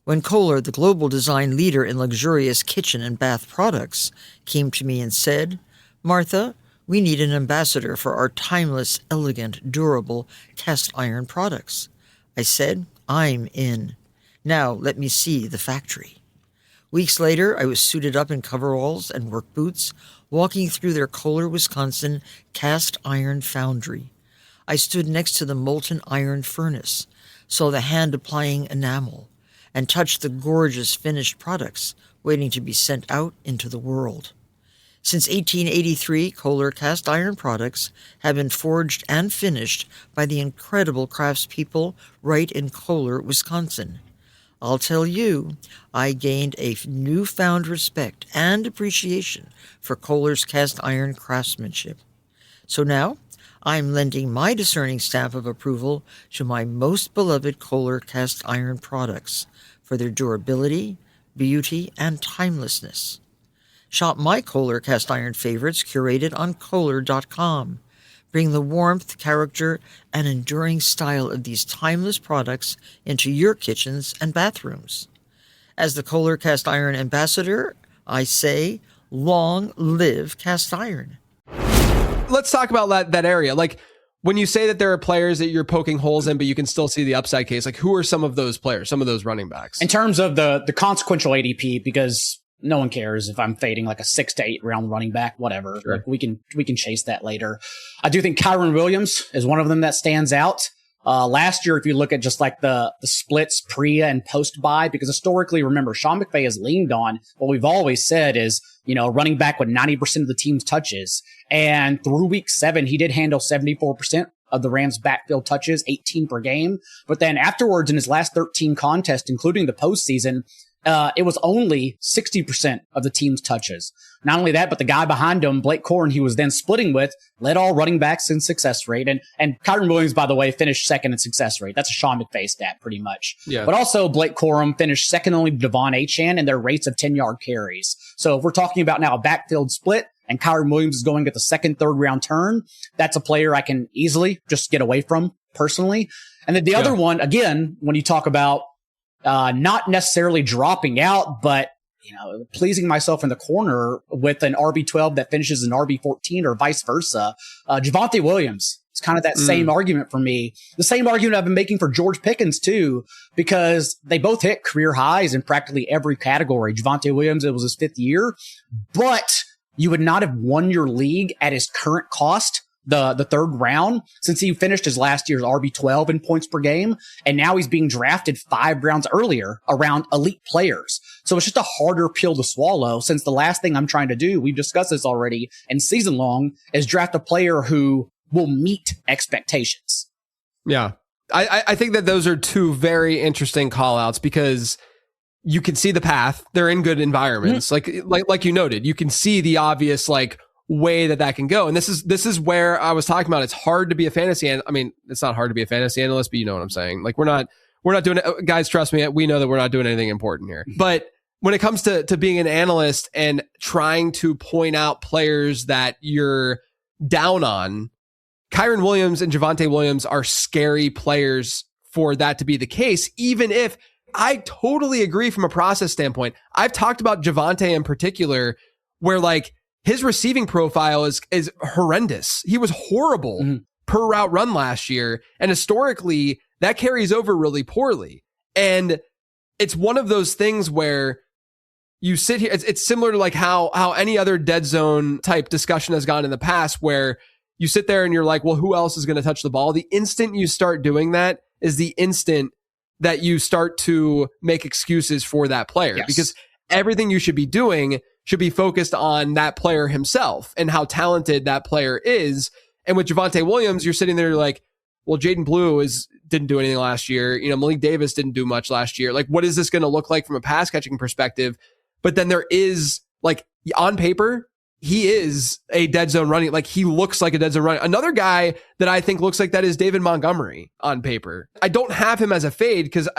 S7: When Kohler, the global design leader in luxurious kitchen and bath products, came to me and said, "Martha, we need an ambassador for our timeless, elegant, durable cast iron products," I said, "I'm in. Now let me see the factory." Weeks later, I was suited up in coveralls and work boots, walking through their Kohler, Wisconsin cast iron foundry. I stood next to the molten iron furnace, saw the hand-applying enamel, and touched the gorgeous finished products waiting to be sent out into the world. Since 1883, Kohler cast iron products have been forged and finished by the incredible craftspeople right in Kohler, Wisconsin. I'll tell you, I gained a newfound respect and appreciation for Kohler's cast iron craftsmanship. So now, I'm lending my discerning stamp of approval to my most beloved Kohler cast iron products for their durability, beauty, and timelessness. Shop my Kohler cast iron favorites curated on Kohler.com. Bring the warmth, character, and enduring style of these timeless products into your kitchens and bathrooms. As the Kohler cast iron ambassador, I say, long live cast iron.
S5: Let's talk about that area. Like, when you say that there are players that you're poking holes in, but you can still see the upside case, like, who are some of those players, some of those running backs?
S6: In terms of the consequential ADP, because no one cares if I'm fading like a 6 to 8 round running back, whatever.
S5: Sure.
S6: Like, we can chase that later. I do think Kyren Williams is one of them that stands out. Last year, if you look at just like the splits pre and post buy, because historically, remember, Sean McVay has leaned on what we've always said is, running back with 90% of the team's touches. And through week 7, he did handle 74% of the Rams' backfield touches, 18 per game. But then afterwards, in his last 13 contests, including the postseason, it was only 60% of the team's touches. Not only that, but the guy behind him, Blake Corum, he was then splitting with, led all running backs in success rate. And Kyren Williams, by the way, finished second in success rate. That's a Sean McVay stat, pretty much. Yeah. But also Blake Corum finished second only to Devon Achane in their rates of 10-yard carries. So if we're talking about now a backfield split, and Kyren Williams is going at the second, third round turn, that's a player I can easily just get away from personally. And then the other one, again, when you talk about not necessarily dropping out, but pleasing myself in the corner with an RB12 that finishes an RB14 or vice versa. Javonte Williams. It's kind of that same argument for me. The same argument I've been making for George Pickens too, because they both hit career highs in practically every category. Javonte Williams, it was his 5th year, but you would not have won your league at his current cost, the third round, since he finished his last year's RB12 in points per game. And now he's being drafted 5 rounds earlier around elite players. So it's just a harder pill to swallow, since the last thing I'm trying to do, we've discussed this already and season long, is draft a player who will meet expectations.
S5: Yeah. I think that those are two very interesting call outs, because you can see the path. They're in good environments. Like you noted, you can see the obvious, way that can go. And this is where I was talking about. It's hard to be a fantasy I mean, it's not hard to be a fantasy analyst, but you know what I'm saying. Like, we're not doing it. Guys, trust me. We know that we're not doing anything important here. But when it comes to being an analyst and trying to point out players that you're down on, Kyren Williams and Javonte Williams are scary players for that to be the case, even if I totally agree from a process standpoint. I've talked about Javonte in particular, where his receiving profile is horrendous. He was horrible per route run last year. And historically, that carries over really poorly. And it's one of those things where you sit here, it's similar to how any other dead zone type discussion has gone in the past, where you sit there and you're like, well, who else is going to touch the ball? The instant you start doing that is the instant that you start to make excuses for that player. Yes. Because everything you should be doing should be focused on that player himself and how talented that player is. And with Javonte Williams, you're sitting there like, well, Jaden Blue didn't do anything last year. Malik Davis didn't do much last year. Like, what is this going to look like from a pass catching perspective? But then there is, on paper, he is a dead zone running. He looks like a dead zone running. Another guy that I think looks like that is David Montgomery on paper. I don't have him as a fade because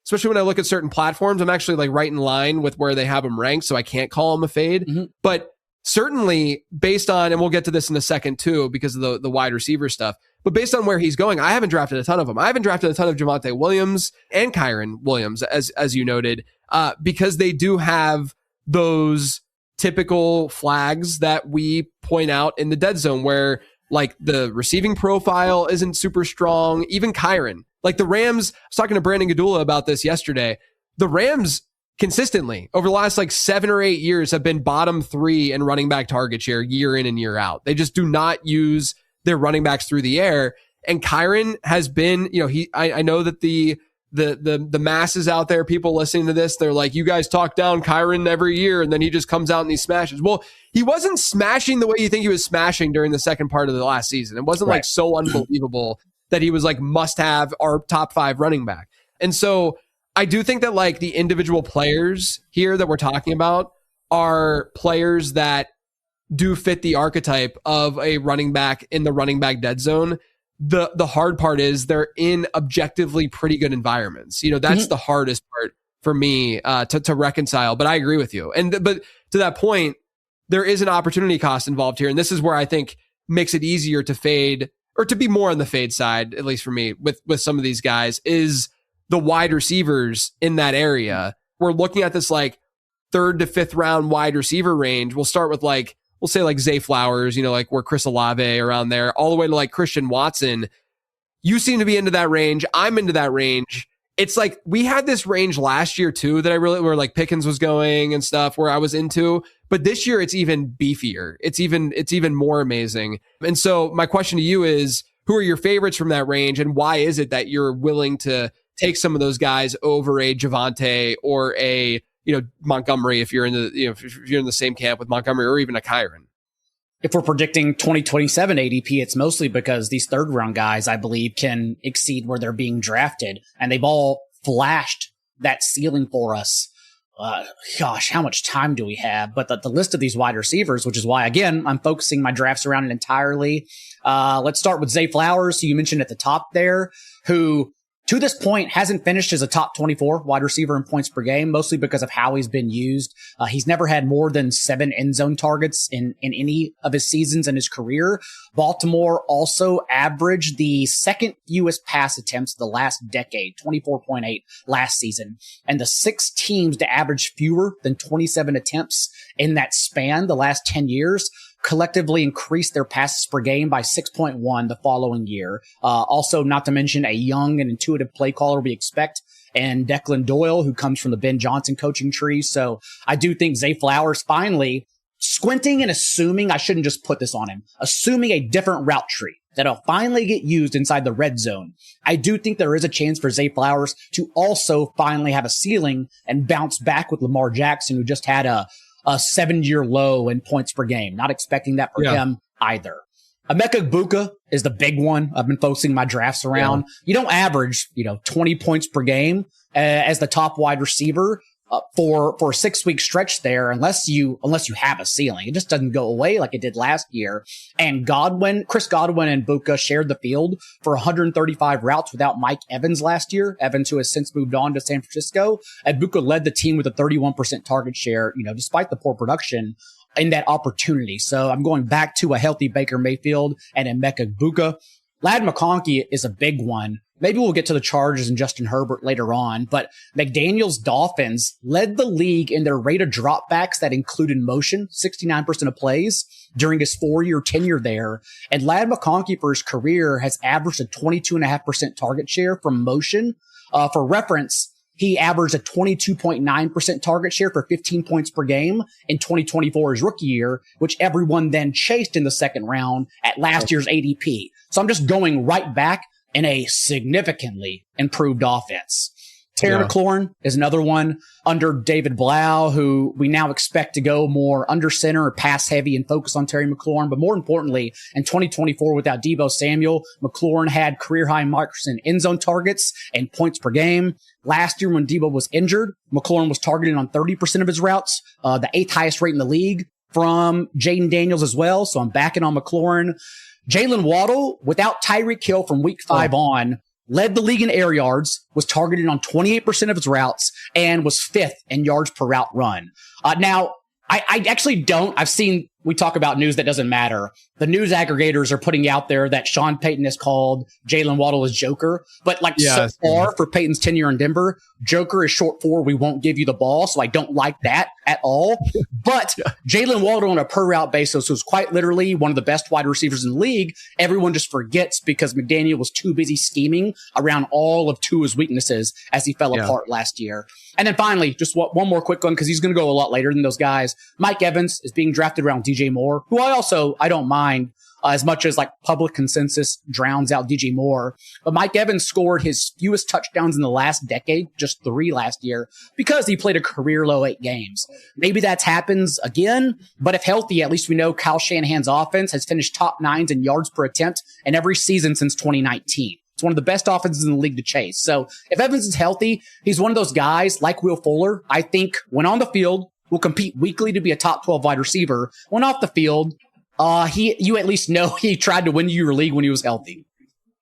S5: especially when I look at certain platforms, I'm actually right in line with where they have him ranked, so I can't call him a fade. Mm-hmm. But certainly based on, and we'll get to this in a second too, because of the wide receiver stuff, but based on where he's going, I haven't drafted a ton of them. I haven't drafted a ton of Javonte Williams and Kyren Williams, as you noted, because they do have those typical flags that we point out in the dead zone, where the receiving profile isn't super strong. Even Kyren, the Rams, I was talking to Brandon Gadula about this yesterday. The Rams consistently over the last 7 or 8 years have been bottom 3 in running back target share year in and year out. They just do not use their running backs through the air. And Kyren has been, I know that the masses out there, people listening to this, they're like, you guys talk down Kyren every year, and then he just comes out and he smashes. Well, he wasn't smashing the way you think he was smashing during the second part of the last season. It wasn't so unbelievable that he was must have our top 5 running back. And so I do think that like the individual players here that we're talking about are players that do fit the archetype of a running back in the running back dead zone. The hard part is they're in objectively pretty good environments. That's the hardest part for me to reconcile. But I agree with you. But to that point, there is an opportunity cost involved here, and this is where I think makes it easier to fade or to be more on the fade side, at least for me, with some of these guys, is the wide receivers in that area. We're looking at this like 3rd to 5th round wide receiver range. We'll start with we'll say like Zay Flowers, like where Chris Olave around there, all the way to like Christian Watson. You seem to be into that range. I'm into that range. It's like we had this range last year too that I really where like Pickens was going and stuff where I was into, but this year it's even beefier. It's even more amazing. And so my question to you is, who are your favorites from that range, and why is it that you're willing to take some of those guys over a Javonte or a Montgomery if you're in the if you're in the same camp with Montgomery, or even a Kyron?
S6: If we're predicting 2027 ADP, it's mostly because these 3rd round guys, I believe, can exceed where they're being drafted, and they've all flashed that ceiling for us. Gosh, how much time do we have? But the list of these wide receivers, which is why, again, I'm focusing my drafts around it entirely. Let's start with Zay Flowers, who you mentioned at the top there, who to this point hasn't finished as a top 24 wide receiver in points per game, mostly because of how he's been used. He's never had more than 7 end zone targets in any of his seasons in his career. Baltimore also averaged the 2nd fewest pass attempts the last decade, 24.8 last season. And the 6 teams to average fewer than 27 attempts in that span the last 10 years collectively increased their passes per game by 6.1 the following year. Also, not to mention a young and intuitive play caller we expect, and Declan Doyle, who comes from the Ben Johnson coaching tree. So I do think Zay Flowers finally squinting and assuming, I shouldn't just put this on him, assuming a different route tree that'll finally get used inside the red zone. I do think there is a chance for Zay Flowers to also finally have a ceiling and bounce back with Lamar Jackson, who just had a 7-year low in points per game. Not expecting that for him either. Emeka Egbuka is the big one I've been focusing my drafts around. You don't average, 20 points per game as the top wide receiver for a 6-week stretch there, unless you have a ceiling. It just doesn't go away like it did last year. And Chris Godwin and Buka shared the field for 135 routes without Mike Evans last year. Evans, who has since moved on to San Francisco. And Buka led the team with a 31% target share, despite the poor production in that opportunity. So I'm going back to a healthy Baker Mayfield and Emeka Egbuka. Ladd McConkey is a big one. Maybe we'll get to the Chargers and Justin Herbert later on, but McDaniel's Dolphins led the league in their rate of dropbacks that included motion, 69% of plays during his 4-year tenure there. And Ladd McConkey for his career has averaged a 22.5% target share from motion. For reference, he averaged a 22.9% target share for 15 points per game in 2024, his rookie year, which everyone then chased in the 2nd round at last year's ADP. So I'm just going right back in a significantly improved offense. Terry McLaurin is another one under David Blau, who we now expect to go more under center or pass heavy and focus on Terry McLaurin. But more importantly, in 2024, without Deebo Samuel, McLaurin had career high marks in end zone targets and points per game. Last year, when Deebo was injured, McLaurin was targeted on 30% of his routes, the 8th highest rate in the league from Jaden Daniels as well. So I'm backing on McLaurin. Jalen Waddle, without Tyreek Hill from week 5 on, led the league in air yards, was targeted on 28% of his routes, and was 5th in yards per route run. Now, I actually don't. I've seen, we talk about news that doesn't matter. The news aggregators are putting out there that Sean Payton has called Jalen Waddle as Joker. But so far for Payton's tenure in Denver, Joker is short for we won't give you the ball. So I don't like that at all. But Jalen Waddle on a per route basis was quite literally one of the best wide receivers in the league. Everyone just forgets because McDaniel was too busy scheming around all of Tua's weaknesses as he fell apart last year. And then finally, just one more quick one, because he's going to go a lot later than those guys. Mike Evans is being drafted around DJ Moore, who I don't mind as much as public consensus drowns out DJ Moore. But Mike Evans scored his fewest touchdowns in the last decade, just 3 last year, because he played a career low 8 games. Maybe that happens again, but if healthy, at least we know Kyle Shanahan's offense has finished top 9s in yards per attempt in every season since 2019. It's one of the best offenses in the league to chase. So if Evans is healthy, he's one of those guys like Will Fuller, I think when on the field, will compete weekly to be a top 12 wide receiver. When off the field, you at least know he tried to win you your league when he was healthy.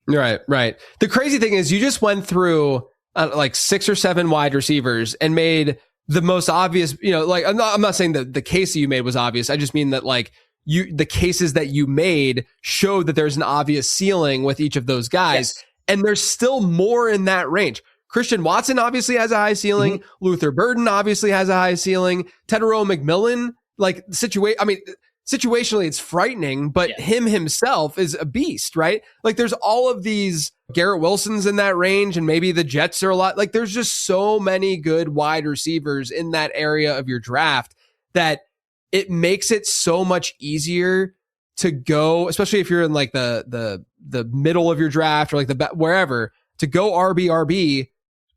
S5: Right. The crazy thing is you just went through like 6 or 7 wide receivers and made the most obvious, like I'm not saying that the case that you made was obvious. I just mean that like the cases that you made showed that there's an obvious ceiling with each of those guys. Yes. And there's still more in that range. Christian Watson obviously has a high ceiling. Mm-hmm. Luther Burden obviously has a high ceiling. Tedero McMillan, like situationally it's frightening, but him himself is a beast, right? Like there's all of these Garrett Wilsons in that range, and maybe the Jets are a lot. Like there's just so many good wide receivers in that area of your draft that it makes it so much easier to go, especially if you're in like the middle of your draft or like wherever, to go RB,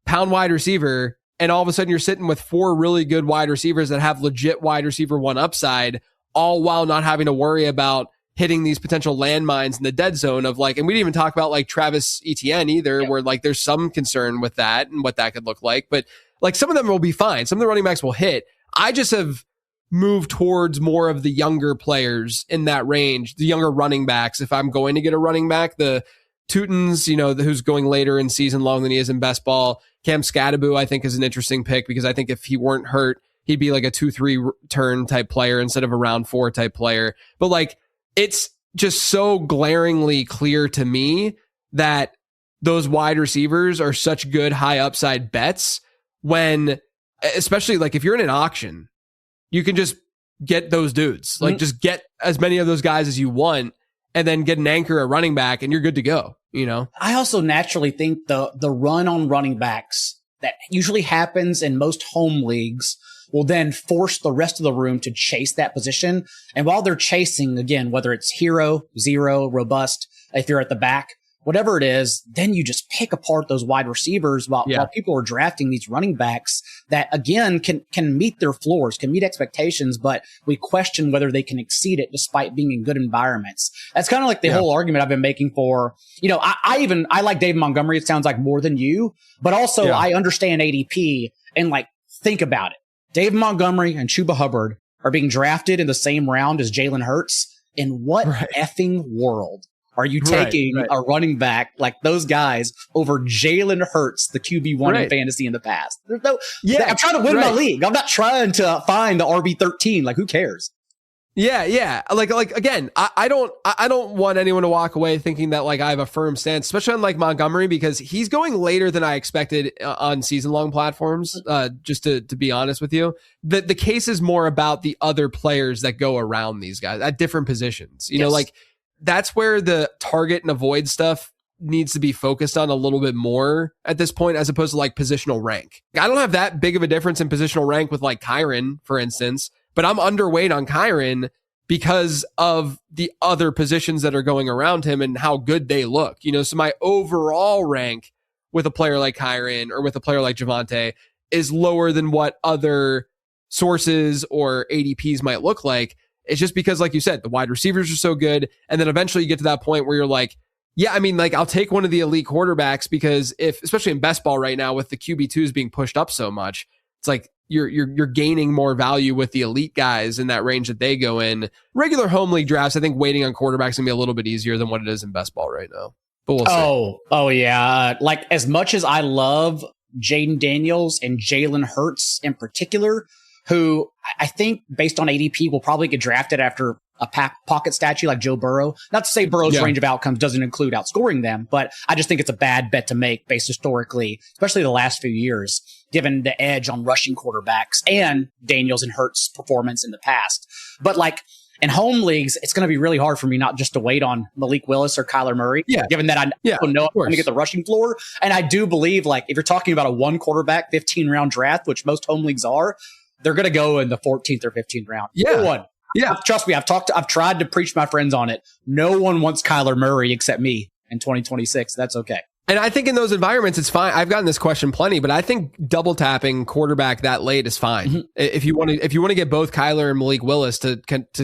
S5: pound wide receiver, and all of a sudden you're sitting with 4 really good wide receivers that have legit wide receiver 1 upside, all while not having to worry about hitting these potential landmines in the dead zone of like, and we didn't even talk about like Travis Etienne either, where like there's some concern with that and what that could look like, but like some of them will be fine. Some of the running backs will hit. I just have moved towards more of the younger players in that range, the younger running backs. If I'm going to get a running back, the Tutons, who's going later in season long than he is in best ball. Cam Scadaboo, I think, is an interesting pick because I think if he weren't hurt, he'd be like a 2-3 turn type player instead of a round 4 type player. But like, it's just so glaringly clear to me that those wide receivers are such good high upside bets when, especially like if you're in an auction, you can just get those dudes, like just get as many of those guys as you want and then get an anchor at running back and you're good to go. I
S6: also naturally think the run on running backs that usually happens in most home leagues will then force the rest of the room to chase that position. And while they're chasing, again, whether it's hero, zero, robust, if you're at the back, whatever it is, then you just pick apart those wide receivers while people are drafting these running backs that, again, can meet their floors, can meet expectations, but we question whether they can exceed it despite being in good environments. That's kind of like the whole argument I've been making for, I like David Montgomery. It sounds like more than you, but also I understand ADP and like, think about it. David Montgomery and Chuba Hubbard are being drafted in the same round as Jalen Hurts. In what effing world are you taking a running back like those guys over Jalen Hurts, the QB1 in fantasy in the past? I'm trying to win my league. I'm not trying to find the RB13. Like, who cares?
S5: Yeah. Like again, I don't want anyone to walk away thinking that like I have a firm stance, especially on like Montgomery, because he's going later than I expected on season long platforms. Just to be honest with you, the case is more about the other players that go around these guys at different positions. You know, like that's where the target and avoid stuff needs to be focused on a little bit more at this point, as opposed to like positional rank. I don't have that big of a difference in positional rank with like Kyron, for instance. But I'm underweight on Kyron because of the other positions that are going around him and how good they look. So my overall rank with a player like Kyron or with a player like Javonte is lower than what other sources or ADPs might look like. It's just because, like you said, the wide receivers are so good. And then eventually you get to that point where you're like, I'll take one of the elite quarterbacks because especially in best ball right now with the QB2s being pushed up so much, it's like, you're gaining more value with the elite guys in that range that they go in. Regular home league drafts, I think waiting on quarterbacks can be a little bit easier than what it is in best ball right now. But we'll see.
S6: Oh yeah. Like as much as I love Jaden Daniels and Jalen Hurts in particular, who I think based on ADP will probably get drafted after a pocket statue like Joe Burrow. Not to say Burrow's range of outcomes doesn't include outscoring them, but I just think it's a bad bet to make based historically, especially the last few years, given the edge on rushing quarterbacks and Daniels and Hurts' performance in the past. But like in home leagues, it's going to be really hard for me not just to wait on Malik Willis or Kyler Murray, given that I don't know if I'm going to get the rushing floor. And I do believe, like, if you're talking about a one quarterback 15-round draft, which most home leagues are, they're going to go in the 14th or 15th round.
S5: Yeah.
S6: One. Yeah. Trust me, I've tried to preach my friends on it. No one wants Kyler Murray except me in 2026. That's okay.
S5: And I think in those environments, it's fine. I've gotten this question plenty, but I think double tapping quarterback that late is fine. Mm-hmm. If you want to get both Kyler and Malik Willis to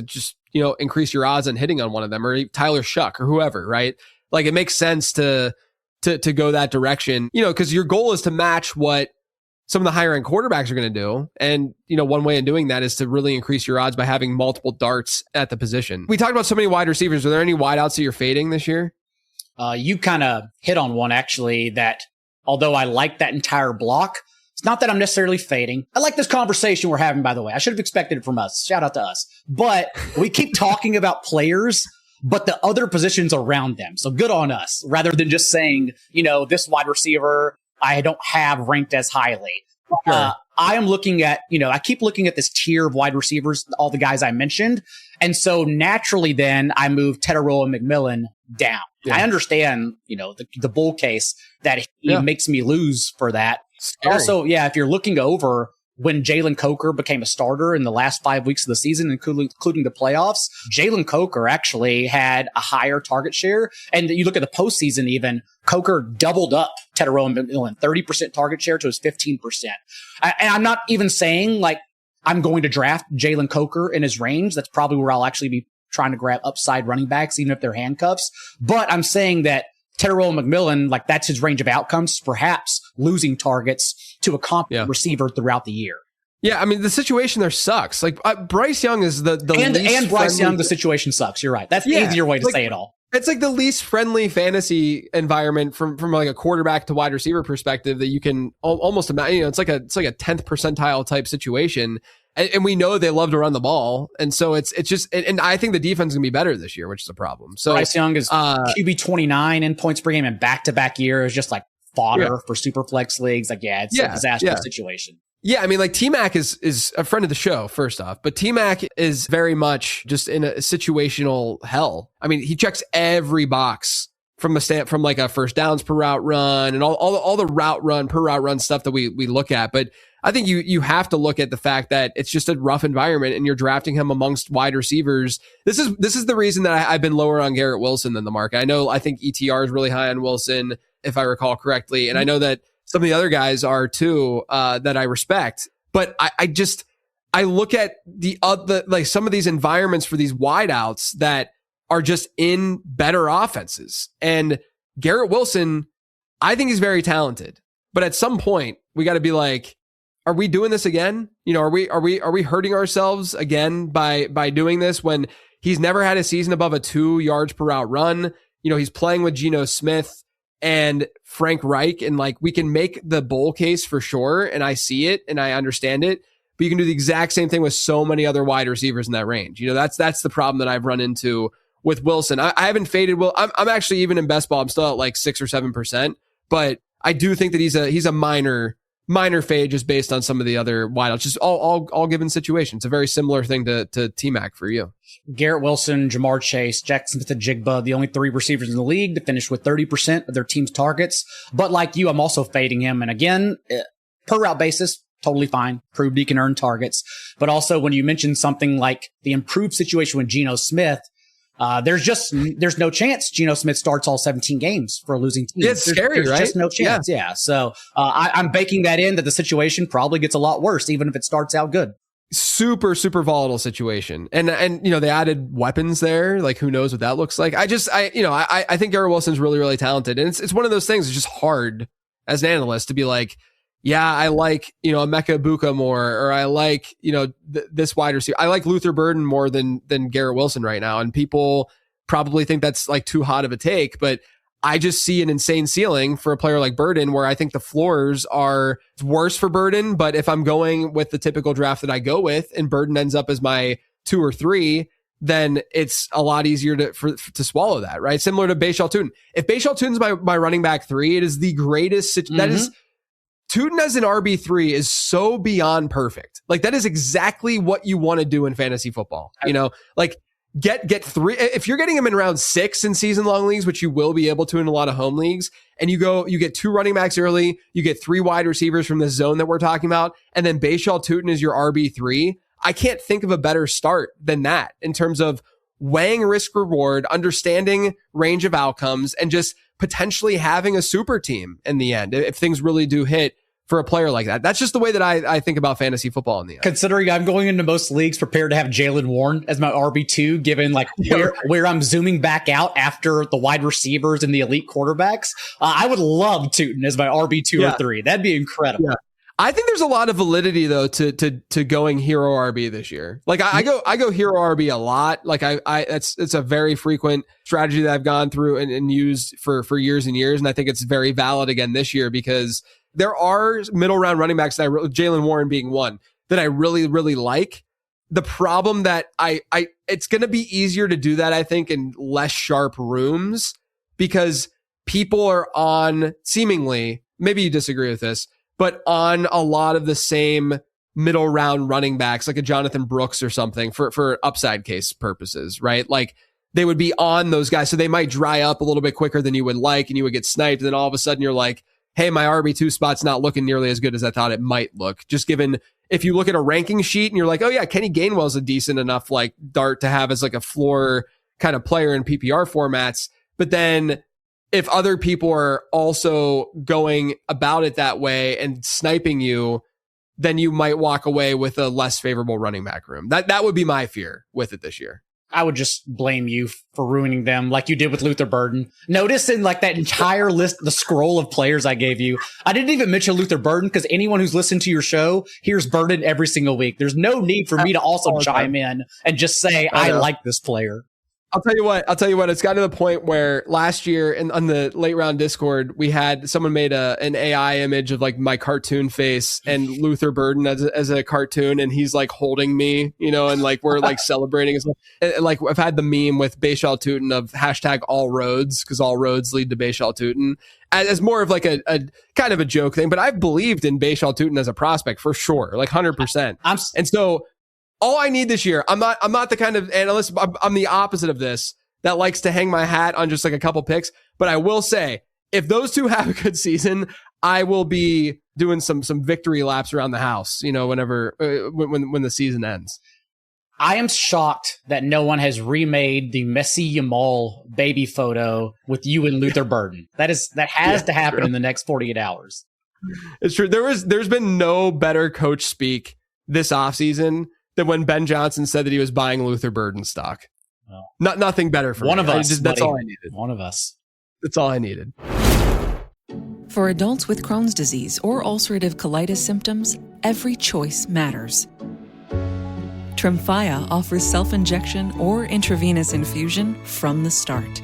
S5: just, increase your odds on hitting on one of them, or Tyler Shuck or whoever, right? Like it makes sense to to go that direction, because your goal is to match what some of the higher end quarterbacks are going to do. And, one way of doing that is to really increase your odds by having multiple darts at the position. We talked about so many wide receivers. Are there any wideouts that you're fading this year?
S6: You kind of hit on one, actually, that although I like that entire block, it's not that I'm necessarily fading. I like this conversation we're having, by the way. I should have expected it from us. Shout out to us. But we keep talking about players, but the other positions around them. So good on us, rather than just saying, this wide receiver I don't have ranked as highly.
S5: Sure.
S6: I am looking at, I keep looking at this tier of wide receivers, all the guys I mentioned. And so naturally then I move Tetterow and McMillan down. Yeah. I understand, the bull case that he makes me lose for that. Scary. Also, if you're looking over when Jalen Coker became a starter in the last 5 weeks of the season, including the playoffs, Jalen Coker actually had a higher target share. And you look at the postseason even, Coker doubled up Tetterow and McMillan, 30% target share to his 15%. And I'm not even saying like I'm going to draft Jalen Coker in his range. That's probably where I'll actually be trying to grab upside running backs, even if they're handcuffs. But I'm saying that Tetterow and McMillan, like that's his range of outcomes, perhaps losing targets to a competent receiver throughout the year.
S5: Yeah, I mean, the situation there sucks. Like Bryce Young is the
S6: and Bryce Young, the situation sucks. You're right. That's the easier way to say it all.
S5: It's like the least friendly fantasy environment from like a quarterback to wide receiver perspective that you can almost imagine. It's like a 10th percentile type situation. And we know they love to run the ball. And so it's just, and I think the defense is going to be better this year, which is a problem. So
S6: Bryce Young is QB 29 in points per game and back-to-back years, just like fodder for super flex leagues. Like, it's a disastrous situation.
S5: Yeah. I mean, like T-Mac is a friend of the show, first off, but T-Mac is very much just in a situational hell. I mean, he checks every box from like a first downs per route run and all the route run per route run stuff that we look at. But I think you have to look at the fact that it's just a rough environment and you're drafting him amongst wide receivers. This is the reason that I've been lower on Garrett Wilson than the market. I think ETR is really high on Wilson, if I recall correctly. And I know that some of the other guys are too, that I respect, but I look at the like some of these environments for these wideouts that are just in better offenses. And Garrett Wilson, I think he's very talented, but at some point we got to be like, are we doing this again? Are we hurting ourselves again by doing this when he's never had a season above a 2 yards per route run? He's playing with Geno Smith and Frank Reich, and like we can make the bowl case for sure. And I see it and I understand it, but you can do the exact same thing with so many other wide receivers in that range. That's the problem that I've run into with Wilson. I haven't faded. I'm actually, even in best ball, I'm still at like 6 or 7%, but I do think that he's a minor fade just based on some of the other wideouts, just all given situations. It's a very similar thing to T-Mac for you.
S6: Garrett Wilson, Jamar Chase, Jackson Smith-Njigba, the only 3 receivers in the league to finish with 30% of their team's targets. But like you, I'm also fading him. And again, per route basis, totally fine. Proved he can earn targets. But also when you mention something like the improved situation with Geno Smith, there's no chance Geno Smith starts all 17 games for a losing team.
S5: It's scary, right?
S6: There's just no chance. Yeah. So, I'm baking that in that the situation probably gets a lot worse, even if it starts out good.
S5: Super, super volatile situation. And, they added weapons there. Like, who knows what that looks like? I think Garrett Wilson's really, really talented. And it's one of those things. It's just hard as an analyst to be like, yeah, I like, Emeka Egbuka more, or I like, this wide receiver. I like Luther Burden more than Garrett Wilson right now. And people probably think that's like too hot of a take, but I just see an insane ceiling for a player like Burden, where I think the floors are worse for Burden. But if I'm going with the typical draft that I go with and Burden ends up as my 2 or 3, then it's a lot easier to swallow that, right? Similar to Bashal Tootin. If Bashal Tootin's my running back 3, it is the greatest. That is, Tootin as an RB3 is so beyond perfect. Like, that is exactly what you want to do in fantasy football. Like get 3. If you're getting him in round 6 in season long leagues, which you will be able to in a lot of home leagues, and you get 2 running backs early, you get 3 wide receivers from the zone that we're talking about, and then Bashal Tootin is your RB3. I can't think of a better start than that in terms of weighing risk reward, understanding range of outcomes, and just potentially having a super team in the end if things really do hit for a player like that. That's just the way that I think about fantasy football in the end.
S6: Considering I'm going into most leagues prepared to have Jalen Warren as my RB2, given like where I'm zooming back out after the wide receivers and the elite quarterbacks, I would love Tootin as my RB2 or 3. That'd be incredible.
S5: Yeah. I think there's a lot of validity though to going hero RB this year. Like I go hero RB a lot. Like it's a very frequent strategy that I've gone through and used for years and years. And I think it's very valid again this year because there are middle round running backs that Jalen Warren being one that I really, really like. The problem that it's going to be easier to do that, I think, in less sharp rooms because people are on seemingly, maybe you disagree with this, but on a lot of the same middle round running backs, like a Jonathan Brooks or something for upside case purposes, right? Like they would be on those guys. So they might dry up a little bit quicker than you would like and you would get sniped. And then all of a sudden you're like, hey, my RB2 spot's not looking nearly as good as I thought it might look. Just given if you look at a ranking sheet and you're like, oh yeah, Kenny Gainwell's a decent enough like dart to have as like a floor kind of player in PPR formats. But then if other people are also going about it that way and sniping you, then you might walk away with a less favorable running back room. That would be my fear with it this year.
S6: I would just blame you for ruining them like you did with Luther Burden. Notice in like that entire list, the scroll of players I gave you, I didn't even mention Luther Burden because anyone who's listened to your show hears Burden every single week. There's no need for me to also chime in and just say, I like this player.
S5: I'll tell you what, it's gotten to the point where last year on the late round Discord, we had someone made an AI image of like my cartoon face and Luther Burden as a cartoon. And he's like holding me, and like, we're like celebrating. And like I've had the meme with Bayshal Tootin of hashtag all roads because all roads lead to Bayshal Tootin as more of like a kind of a joke thing. But I've believed in Bayshal Tootin as a prospect for sure, like 100%. And so all I need this year, I'm not the kind of analyst, I'm the opposite of this that likes to hang my hat on just like a couple picks. But I will say, if those two have a good season, I will be doing some victory laps around the house, whenever, when the season ends.
S6: I am shocked that no one has remade the Messi Yamal baby photo with you and Luther Burden. That has to happen in the next 48 hours.
S5: It's true. There's been no better coach speak this offseason than when Ben Johnson said that he was buying Luther Burden stock. Well, nothing better for
S6: one
S5: me.
S6: Of us.
S5: That's all I needed.
S6: One of us.
S5: That's all I needed.
S1: For adults with Crohn's disease or ulcerative colitis symptoms, every choice matters. Tremfya offers self-injection or intravenous infusion from the start.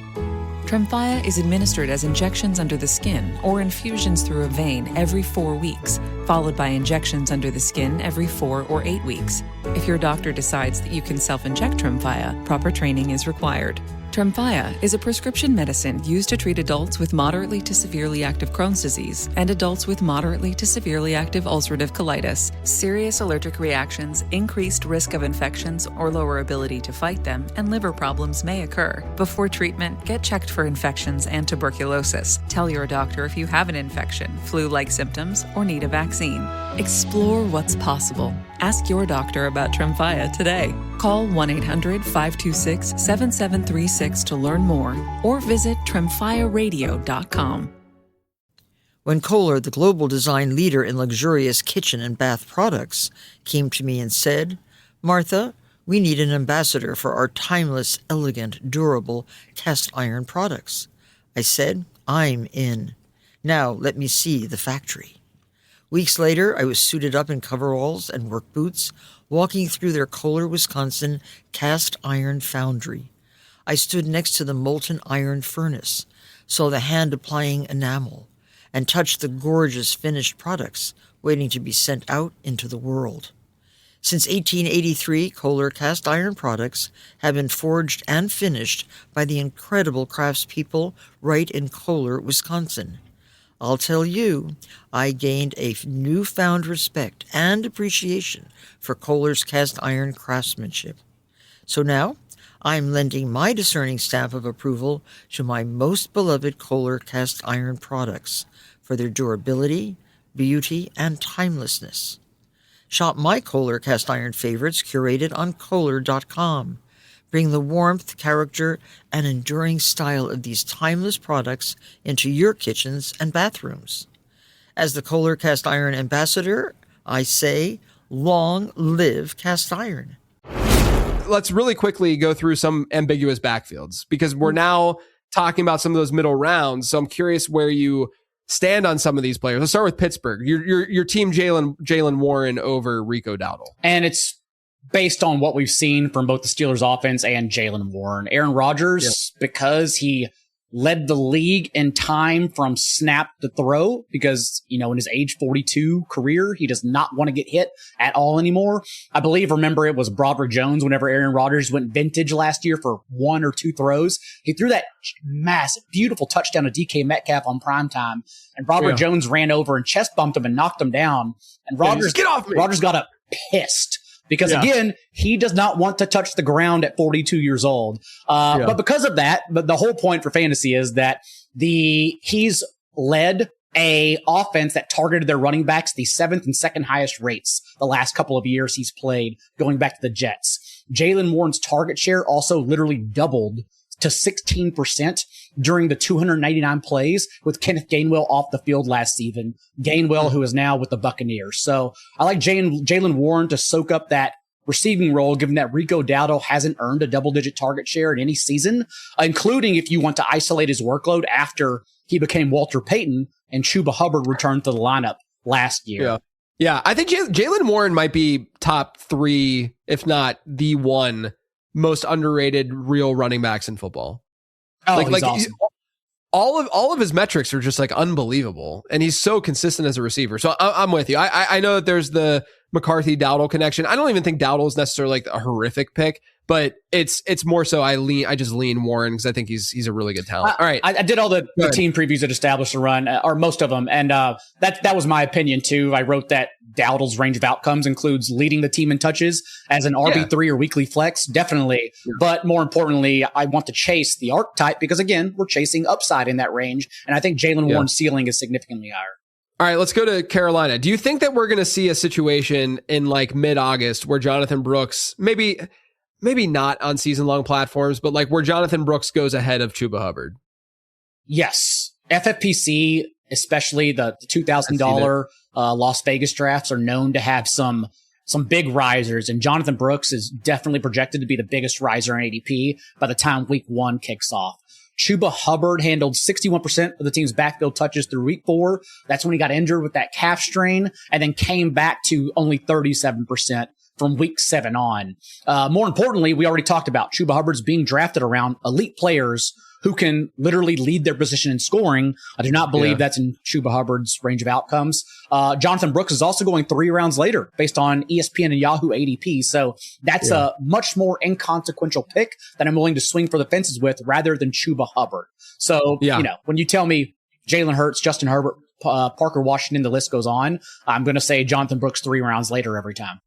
S1: Tremfya is administered as injections under the skin or infusions through a vein every 4 weeks, followed by injections under the skin every 4 or 8 weeks. If your doctor decides that you can self-inject Tremfya, proper training is required. Tremfya is a prescription medicine used to treat adults with moderately to severely active Crohn's disease and adults with moderately to severely active ulcerative colitis. Serious allergic reactions, increased risk of infections or lower ability to fight them, and liver problems may occur. Before treatment, get checked for infections and tuberculosis. Tell your doctor if you have an infection, flu-like symptoms, or need a vaccine. Explore what's possible. Ask your doctor about Tremfya today. Call 1-800-526-7736 to learn more or visit tremfyaradio.com.
S7: When Kohler, the global design leader in luxurious kitchen and bath products, came to me and said, "Martha, we need an ambassador for our timeless, elegant, durable cast iron products." I said, "I'm in. Now let me see the factory." Weeks later, I was suited up in coveralls and work boots, walking through their Kohler, Wisconsin cast iron foundry. I stood next to the molten iron furnace, saw the hand-applying enamel, and touched the gorgeous finished products waiting to be sent out into the world. Since 1883, Kohler cast iron products have been forged and finished by the incredible craftspeople right in Kohler, Wisconsin. I'll tell you, I gained a newfound respect and appreciation for Kohler's cast iron craftsmanship. So now, I'm lending my discerning stamp of approval to my most beloved Kohler cast iron products for their durability, beauty, and timelessness. Shop my Kohler cast iron favorites curated on Kohler.com. Bring the warmth, character, and enduring style of these timeless products into your kitchens and bathrooms. As the Kohler Cast Iron ambassador, I say, long live cast iron.
S5: Let's really quickly go through some ambiguous backfields because we're now talking about some of those middle rounds. So I'm curious where you stand on some of these players. Let's start with Pittsburgh. Your team Jaylen Warren over Rico Dowdle.
S6: And it's based on what we've seen from both the Steelers offense and Jaylen Warren. Aaron Rodgers, because he led the league in time from snap to throw, because, in his age 42 career, he does not want to get hit at all anymore. I remember it was Broderick Jones whenever Aaron Rodgers went vintage last year for 1 or 2 throws. He threw that massive, beautiful touchdown to DK Metcalf on primetime, and Broderick Jones ran over and chest bumped him and knocked him down. And Rodgers,
S5: get off me.
S6: Rodgers got up pissed. Because again, he does not want to touch the ground at 42 years old. But because of that, but the whole point for fantasy is that he's led a offense that targeted their running backs the 7th and 2nd highest rates the last couple of years he's played, going back to the Jets. Jaylen Warren's target share also literally doubled to 16% during the 299 plays with Kenneth Gainwell off the field last season. Gainwell, who is now with the Buccaneers. So I like Jaylen Warren to soak up that receiving role, given that Rico Dowdle hasn't earned a double-digit target share in any season, including if you want to isolate his workload after he became Walter Payton and Chuba Hubbard returned to the lineup last year.
S5: Yeah, I think Jaylen Warren might be top 3, if not the one most underrated real running backs in football.
S6: He's awesome.
S5: All of his metrics are just like unbelievable, and he's so consistent as a receiver. So I'm with you. I know that there's the McCarthy Dowdle connection. I don't even think Dowdle is necessarily like a horrific pick, but it's more so I just lean Warren because I think he's a really good talent. All right,
S6: I did all the team previews that established the run, or most of them, and that was my opinion too. I wrote that Dowdle's range of outcomes includes leading the team in touches as an RB3 or weekly flex, definitely. Yeah. But more importantly, I want to chase the archetype because again, we're chasing upside in that range, and I think Jaylen Warren's ceiling is significantly higher.
S5: All right, let's go to Carolina. Do you think that we're going to see a situation in like mid-August where Jonathan Brooks, maybe not on season-long platforms, but like where Jonathan Brooks goes ahead of Chuba Hubbard?
S6: Yes. FFPC, especially the $2,000 Las Vegas drafts, are known to have some big risers, and Jonathan Brooks is definitely projected to be the biggest riser in ADP by the time week 1 kicks off. Chuba Hubbard handled 61% of the team's backfield touches through week 4. That's when he got injured with that calf strain and then came back to only 37% from week 7 on. More importantly, we already talked about Chuba Hubbard's being drafted around elite players who can literally lead their position in scoring. I do not believe that's in Chuba Hubbard's range of outcomes. Jonathan Brooks is also going 3 rounds later based on ESPN and Yahoo ADP. So that's a much more inconsequential pick that I'm willing to swing for the fences with rather than Chuba Hubbard. So, when you tell me Jalen Hurts, Justin Herbert, Parker Washington, the list goes on, I'm going to say Jonathan Brooks 3 rounds later every time.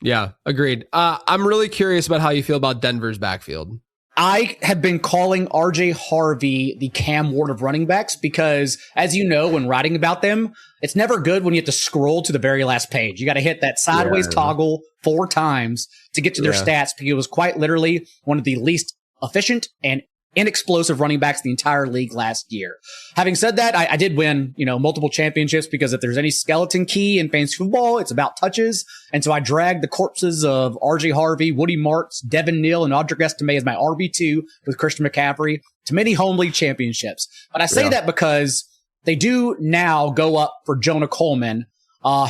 S5: Yeah, agreed. I'm really curious about how you feel about Denver's backfield.
S6: I have been calling RJ Harvey the Cam Ward of running backs because, as you know, when writing about them, it's never good when you have to scroll to the very last page. You got to hit that sideways toggle 4 times to get to their stats because it was quite literally one of the least efficient and inexplosive running backs in the entire league last year. Having said that, I did win, multiple championships because if there's any skeleton key in fantasy football, it's about touches. And so I dragged the corpses of RJ Harvey, Woody Marks, Devin Neal, and Audric Estime as my RB2 with Christian McCaffrey to many home league championships. But I say that because they do now go up for Jonah Coleman,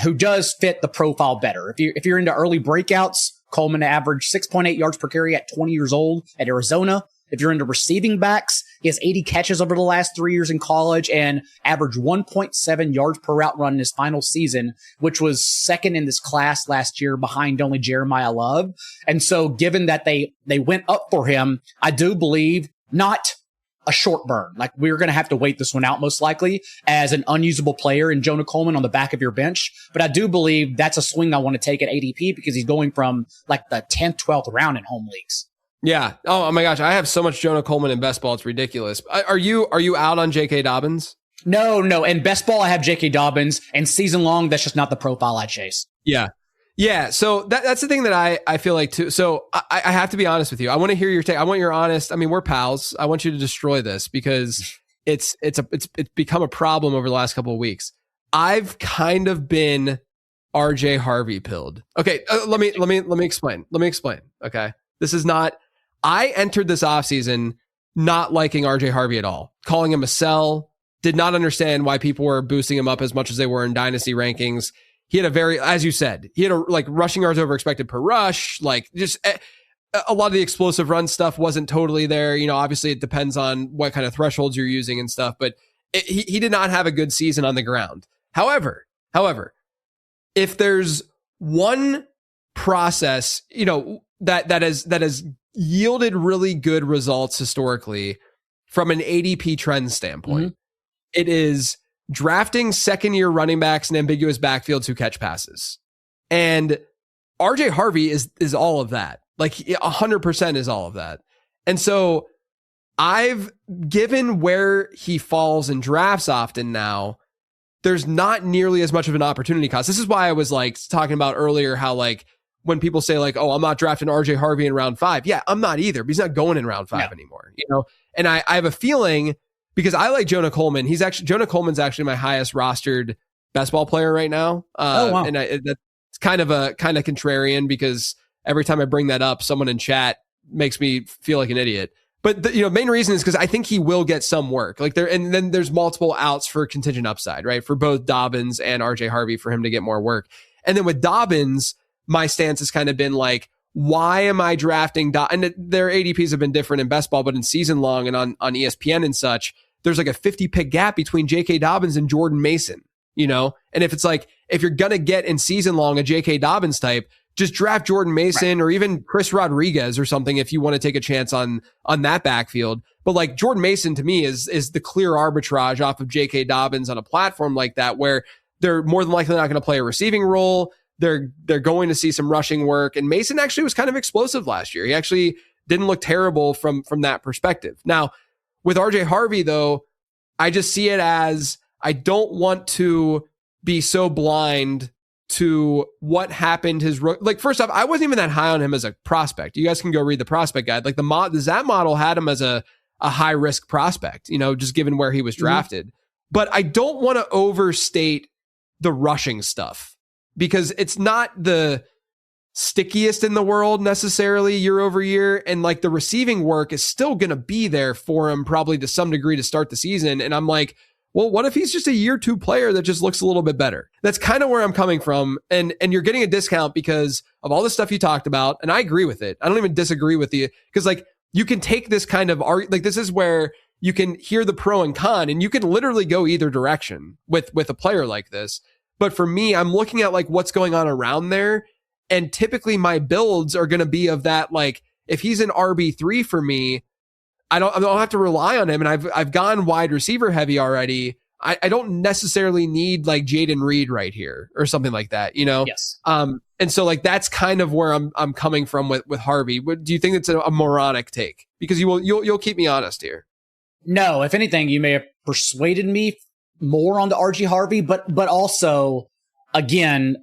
S6: who does fit the profile better. If you're into early breakouts, Coleman averaged 6.8 yards per carry at 20 years old at Arizona. If you're into receiving backs, he has 80 catches over the last 3 years in college and averaged 1.7 yards per route run in his final season, which was second in this class last year behind only Jeremiah Love. And so given that they went up for him, I do believe not a short burn. Like we're going to have to wait this one out most likely as an unusable player in Jonah Coleman on the back of your bench. But I do believe that's a swing I want to take at ADP because he's going from like the 10th, 12th round in home leagues.
S5: Yeah. Oh my gosh. I have so much Jonah Coleman in best ball. It's ridiculous. Are you out on J.K. Dobbins?
S6: No. In best ball, I have J.K. Dobbins, and season long, that's just not the profile I chase.
S5: Yeah. Yeah. So that's the thing that I feel like too. So I have to be honest with you. I want to hear your take. I want your honest. I mean, we're pals. I want you to destroy this because it's become a problem over the last couple of weeks. I've kind of been RJ Harvey pilled. Okay, let me explain. Okay, this is not. I entered this offseason not liking RJ Harvey at all, calling him a sell. Did not understand why people were boosting him up as much as they were in dynasty rankings. He had a very, as you said, he had a like rushing yards over expected per rush. Like just a lot of the explosive run stuff wasn't totally there. You know, obviously it depends on what kind of thresholds you're using and stuff, but he did not have a good season on the ground. However, if there's one process, you know, that has yielded really good results historically from an ADP trend standpoint, it is drafting second-year running backs and ambiguous backfields who catch passes. And RJ Harvey is all of that. Like 100% is all of that. And so I've given where he falls in drafts often now, there's not nearly as much of an opportunity cost. This is why I was like talking about earlier how like when people say like, oh, I'm not drafting RJ Harvey in round 5. Yeah, I'm not either, but he's not going in round 5 anymore, you know? And I have a feeling because I like Jonah Coleman. Jonah Coleman's actually my highest rostered best ball player right now. Wow. And that's kind of contrarian because every time I bring that up, someone in chat makes me feel like an idiot. But the main reason is because I think he will get some work. Like and then there's multiple outs for contingent upside, right? For both Dobbins and RJ Harvey for him to get more work. And then with Dobbins, my stance has kind of been like, why am I drafting and their ADPs have been different in best ball, but in season long and on ESPN and such, there's like a 50 pick gap between J.K. Dobbins and Jordan Mason, you know? And if it's like, if you're going to get in season long a J.K. Dobbins type, just draft Jordan Mason or even Chris Rodriguez or something if you want to take a chance on that backfield. But like Jordan Mason to me is the clear arbitrage off of J.K. Dobbins on a platform like that, where they're more than likely not going to play a receiving role. They're going to see some rushing work. And Mason actually was kind of explosive last year. He actually didn't look terrible from that perspective. Now, with RJ Harvey, though, I just see it as I don't want to be so blind to what happened. First off, I wasn't even that high on him as a prospect. You guys can go read the prospect guide. Like the Zap model had him as a high risk prospect, you know, just given where he was drafted. But I don't want to overstate the rushing stuff because it's not the stickiest in the world necessarily year over year. And like the receiving work is still going to be there for him probably to some degree to start the season. And I'm like, well, what if he's just a year 2 player that just looks a little bit better? That's kind of where I'm coming from. And you're getting a discount because of all the stuff you talked about. And I agree with it. I don't even disagree with you because like you can take this kind of like this is where you can hear the pro and con and you can literally go either direction with a player like this. But for me, I'm looking at like what's going on around there. And typically my builds are going to be of that. Like if he's an RB3 for me, I don't have to rely on him. And I've gone wide receiver heavy already. I don't necessarily need like Jaden Reed right here or something like that, you know?
S6: Yes.
S5: And so like, that's kind of where I'm coming from with Harvey. Do you think it's a moronic take? Because you'll keep me honest here.
S6: No, if anything, you may have persuaded me more on the RG Harvey, but also again,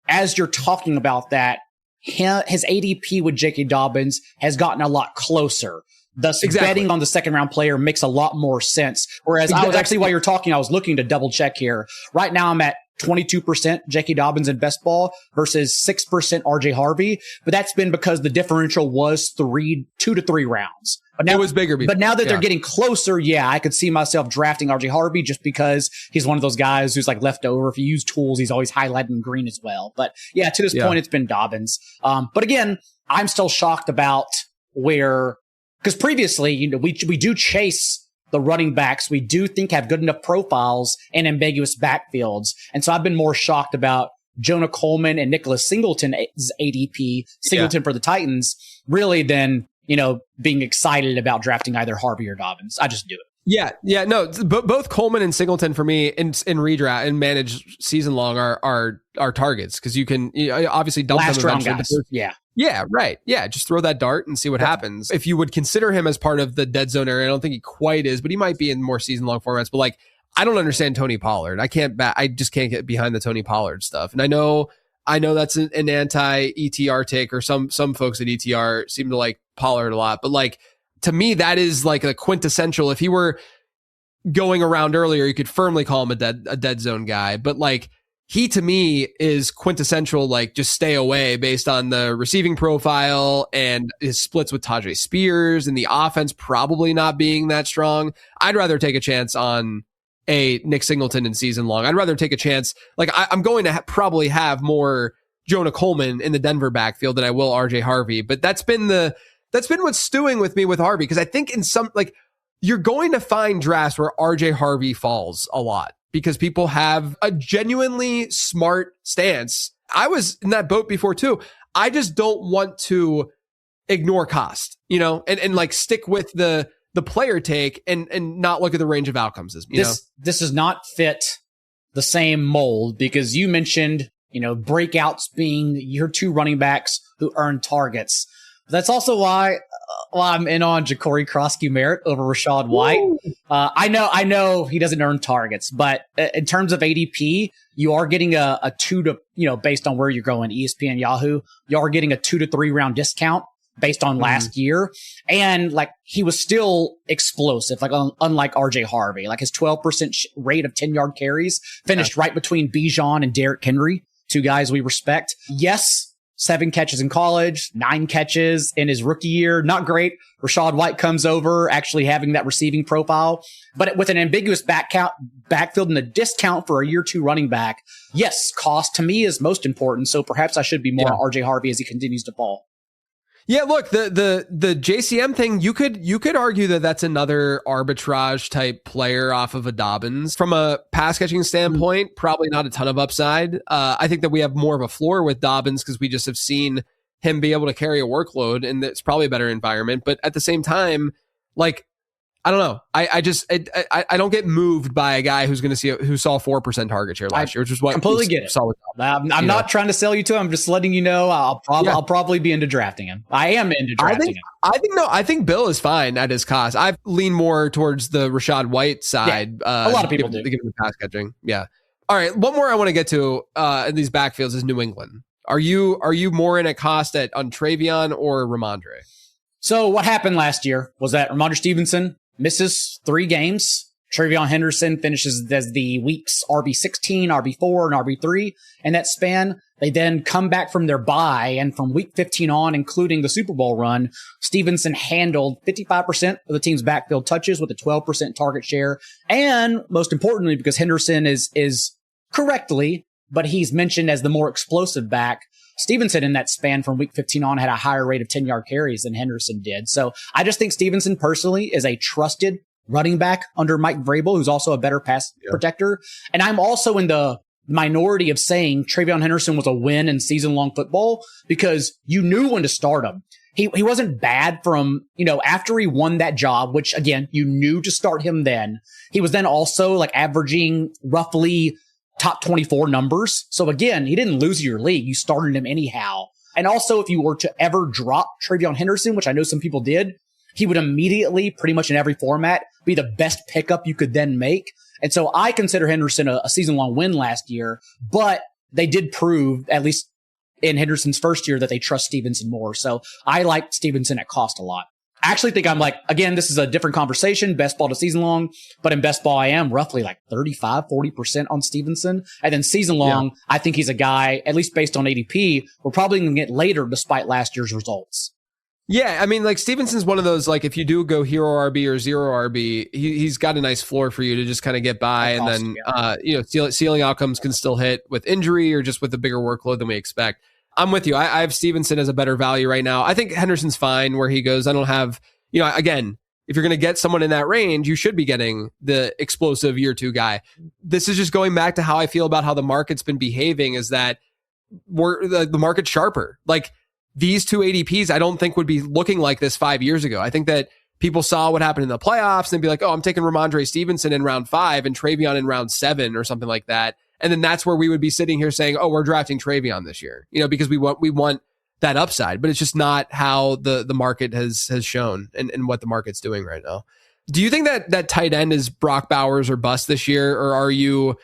S6: as you're talking about that, his ADP with J.K. Dobbins has gotten a lot closer. Thus, betting on the second round player makes a lot more sense. Whereas I was actually, while you're talking, I was looking to double check here. Right now, I'm at 22% J.K. Dobbins in best ball versus 6% RJ Harvey. But that's been because the differential was 2 to 3 rounds. But now,
S5: it was bigger before.
S6: But now that they're getting closer, yeah, I could see myself drafting RJ Harvey just because he's one of those guys who's like left over. If you use tools, he's always highlighted in green as well. But yeah, to this point, it's been Dobbins. But again, I'm still shocked about where, because previously, you know, we do chase the running backs we do think have good enough profiles and ambiguous backfields. And so I've been more shocked about Jonah Coleman and Nicholas Singleton's ADP, Singleton for the Titans, really than, you know, being excited about drafting either Harvey or Dobbins. I just do it.
S5: Yeah, no, both Coleman and Singleton for me in redraft and managed season long are targets because you can obviously dump
S6: last
S5: them
S6: round
S5: eventually.
S6: guys.
S5: Yeah, right. Yeah, just throw that dart and see what happens. If you would consider him as part of the dead zone area, I don't think he quite is, but he might be in more season long formats. But like, I don't understand Tony Pollard. I just can't get behind the Tony Pollard stuff. And I know that's an anti-ETR take, or some folks at ETR seem to like Pollard a lot. But like, to me, that is like a quintessential. If he were going around earlier, you could firmly call him a dead zone guy, but like he to me is quintessential, like just stay away based on the receiving profile and his splits with Tajay Spears and the offense probably not being that strong. I'd rather take a chance on a Nick Singleton in season long. I'd rather take a chance. Like I'm going to probably have more Jonah Coleman in the Denver backfield than I will RJ Harvey, but that's been what's stewing with me with Harvey. Because I think in some, like, you're going to find drafts where RJ Harvey falls a lot because people have a genuinely smart stance. I was in that boat before too. I just don't want to ignore cost, and like stick with the player take and not look at the range of outcomes. This
S6: does not fit the same mold because you mentioned, breakouts being year 2 running backs who earn targets. That's also why I'm in on Ja'Cory Krosky-Merritt over Rachaad White. I know he doesn't earn targets, but in terms of ADP, you are getting a 2 to, based on where you're going, ESPN, Yahoo, you are getting a 2 to 3 round discount based on last year. And like he was still explosive, like unlike RJ Harvey, like his 12% rate of 10-yard carries finished right between Bijan and Derrick Henry, 2 guys we respect. Yes. 7 catches in college, 9 catches in his rookie year. Not great. Rachaad White comes over actually having that receiving profile, but with an ambiguous backfield and a discount for a year 2 running back. Yes, cost to me is most important. So perhaps I should be more on RJ Harvey as he continues to fall.
S5: Yeah, look, the JCM thing, you could argue that that's another arbitrage type player off of a Dobbins. From a pass catching standpoint, probably not a ton of upside. I think that we have more of a floor with Dobbins because we just have seen him be able to carry a workload, and it's probably a better environment. But at the same time, like, I don't know. I don't get moved by a guy who saw 4% target share last year, which is what
S6: completely get it.
S5: Saw with
S6: I'm not trying to sell you to him. I'm just letting you know I'll probably be into drafting him. I am into drafting him.
S5: I think Bill is fine at his cost. I've leaned more towards the Rachaad White side.
S6: Yeah, a lot of people do.
S5: Given the pass catching. Yeah. All right. One more I want to get to in these backfields is New England. Are you more in a cost on Travion or Ramondre?
S6: So what happened last year was that Ramondre Stevenson misses 3 games. Travion Henderson finishes as the week's RB16, RB4, and RB3 in that span. They then come back from their bye, and from week 15 on, including the Super Bowl run, Stevenson handled 55% of the team's backfield touches with a 12% target share. And most importantly, because Henderson is correctly, but he's mentioned as the more explosive back, Stevenson in that span from week 15 on had a higher rate of 10-yard carries than Henderson did. So I just think Stevenson personally is a trusted running back under Mike Vrabel, who's also a better pass protector. And I'm also in the minority of saying Travion Henderson was a win in season-long football because you knew when to start him. He wasn't bad from, after he won that job, which again, you knew to start him then. He was then also like averaging roughly top 24 numbers. So again, he didn't lose your league. You started him anyhow. And also, if you were to ever drop Travion Henderson, which I know some people did, he would immediately, pretty much in every format, be the best pickup you could then make. And so I consider Henderson a season-long win last year, but they did prove, at least in Henderson's first year, that they trust Stevenson more. So I like Stevenson at cost a lot. I actually think I'm like, again, this is a different conversation, best ball to season long, but in best ball, I am roughly like 35-40% on Stevenson. And then season long, I think he's a guy, at least based on ADP, we're probably going to get later despite last year's results.
S5: Yeah, I mean, like Stevenson's one of those, like if you do go hero RB or zero RB, he's got a nice floor for you to just kind of get by. And then, ceiling outcomes can still hit with injury or just with a bigger workload than we expect. I'm with you. I have Stevenson as a better value right now. I think Henderson's fine where he goes. I don't have, again, if you're going to get someone in that range, you should be getting the explosive year 2 guy. This is just going back to how I feel about how the market's been behaving is that the market's sharper. Like these 2 ADPs, I don't think would be looking like this 5 years ago. I think that people saw what happened in the playoffs and be like, oh, I'm taking Ramondre Stevenson in round 5 and Travion in round 7 or something like that. And then that's where we would be sitting here saying, oh, we're drafting Travion this year, because we want that upside, but it's just not how the market has shown and what the market's doing right now. Do you think that tight end is Brock Bowers or bust this year? Or are you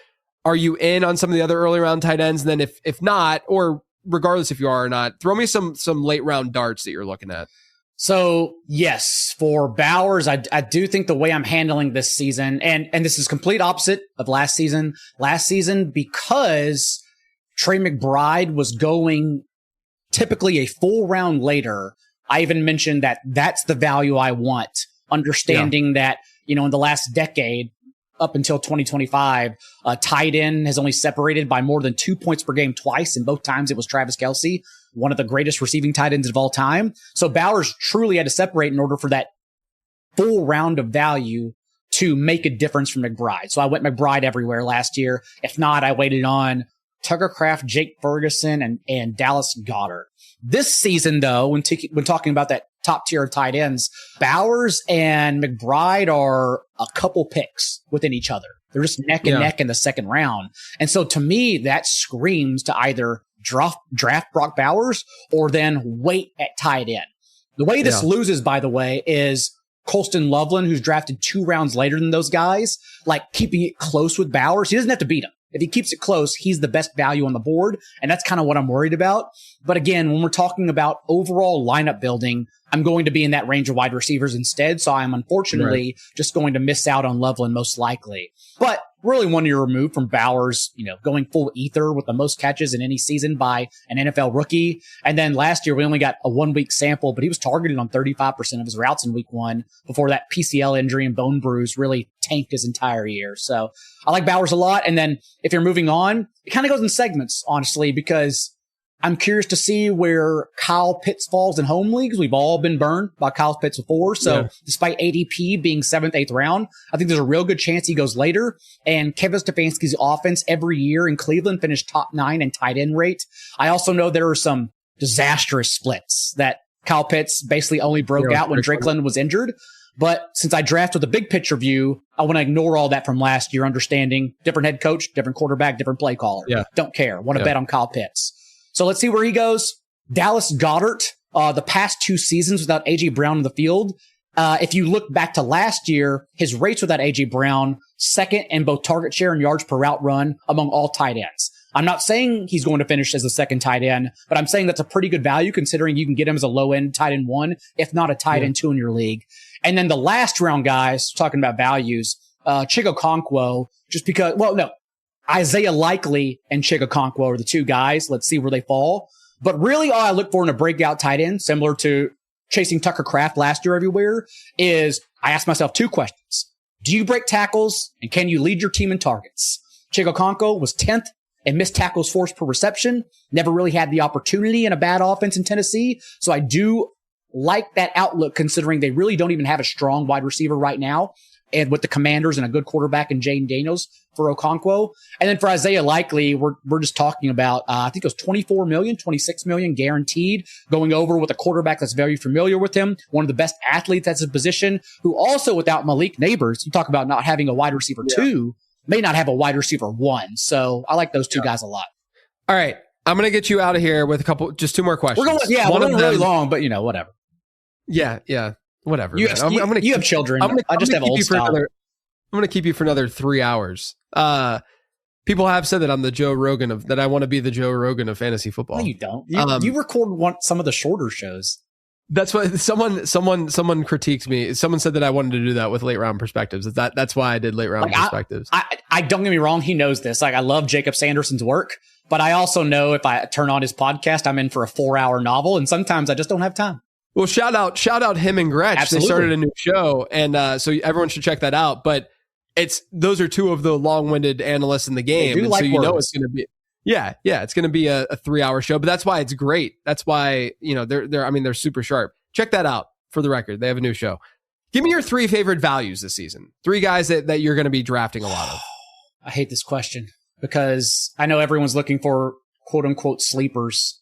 S5: in on some of the other early round tight ends? And then if not, or regardless if you are or not, throw me some late round darts that you're looking at.
S6: So yes, for Bowers, I do think the way I'm handling this season, and this is complete opposite of last season. Last season, because Trey McBride was going typically a full round later, I even mentioned that that's the value I want, understanding that, in the last decade, up until 2025, tight end has only separated by more than 2 points per game twice, and both times it was Travis Kelce, one of the greatest receiving tight ends of all time. So Bowers truly had to separate in order for that full round of value to make a difference for McBride. So I went McBride everywhere last year. If not, I waited on Tucker Kraft, Jake Ferguson, and Dallas Goedert. This season, though, when talking about that top tier of tight ends, Bowers and McBride are a couple picks within each other. They're just neck and neck in the second round. And so to me, that screams to either draft Brock Bowers or then wait at tight end. The way this loses, by the way, is Colston Loveland, who's drafted 2 rounds later than those guys, like keeping it close with Bowers. He doesn't have to beat him. If he keeps it close, he's the best value on the board. And that's kind of what I'm worried about. But again, when we're talking about overall lineup building, I'm going to be in that range of wide receivers instead. So I'm unfortunately just going to miss out on Loveland most likely. But really 1 year removed from Bowers, going full ether with the most catches in any season by an NFL rookie. And then last year, we only got a 1 week sample, but he was targeted on 35% of his routes in week 1 before that PCL injury and bone bruise really tanked his entire year. So I like Bowers a lot. And then if you're moving on, it kind of goes in segments, honestly, because I'm curious to see where Kyle Pitts falls in home leagues. We've all been burned by Kyle Pitts before. So despite ADP being 7th, 8th round, I think there's a real good chance he goes later. And Kevin Stefanski's offense every year in Cleveland finished top 9 in tight end rate. I also know there are some disastrous splits that Kyle Pitts basically only broke out when Drake London was injured. But since I draft with a big picture view, I want to ignore all that from last year, understanding different head coach, different quarterback, different play caller. Don't care. Want to bet on Kyle Pitts. So let's see where he goes. Dallas Goedert, the past 2 seasons without A.J. Brown in the field. If you look back to last year, his rates without A.J. Brown, second in both target share and yards per route run among all tight ends. I'm not saying he's going to finish as the second tight end, but I'm saying that's a pretty good value considering you can get him as a low end tight end 1, if not a tight end 2 in your league. And then the last round guys, talking about values, Chig Okonkwo, just because, Isaiah Likely and Chig Okonkwo are the 2 guys. Let's see where they fall. But really all I look for in a breakout tight end, similar to chasing Tucker Kraft last year everywhere, is I ask myself 2 questions. Do you break tackles and can you lead your team in targets? Chig Okonkwo was 10th in missed tackles forced per reception. Never really had the opportunity in a bad offense in Tennessee. So I do like that outlook considering they really don't even have a strong wide receiver right now. And with the Commanders and a good quarterback in Jaden Daniels for Okonkwo. And then for Isaiah Likely, we're just talking about, I think it was 24 million, 26 million guaranteed going over with a quarterback that's very familiar with him. One of the best athletes at his position, who also without Malik Neighbors, you talk about not having a wide receiver 2, may not have a wide receiver 1. So I like those 2 guys a lot.
S5: All right. I'm going to get you out of here with just 2 more questions.
S6: We're going really long, but whatever.
S5: Yeah. Whatever.
S6: You have children. I just have old style.
S5: I'm going to keep you for another 3 hours. People have said that I'm the Joe Rogan that I want to be the Joe Rogan of fantasy football.
S6: No, you don't. You record some of the shorter shows.
S5: That's what someone critiqued me. Someone said that I wanted to do that with late round perspectives. That's why I did late round perspectives.
S6: I don't get me wrong. He knows this. I love Jacob Sanderson's work, but I also know if I turn on his podcast, I'm in for a 4-hour novel, and sometimes I just don't have time.
S5: Well, shout out him and Gretsch.
S6: Absolutely.
S5: They started a new show, and so everyone should check that out. But those are 2 of the long-winded analysts in the game, and so it's going to be it's going to be a 3-hour show. But that's why it's great. That's why they're super sharp. Check that out for the record. They have a new show. Give me your 3 favorite values this season. 3 guys that you're going to be drafting a lot of.
S6: I hate this question because I know everyone's looking for quote unquote sleepers.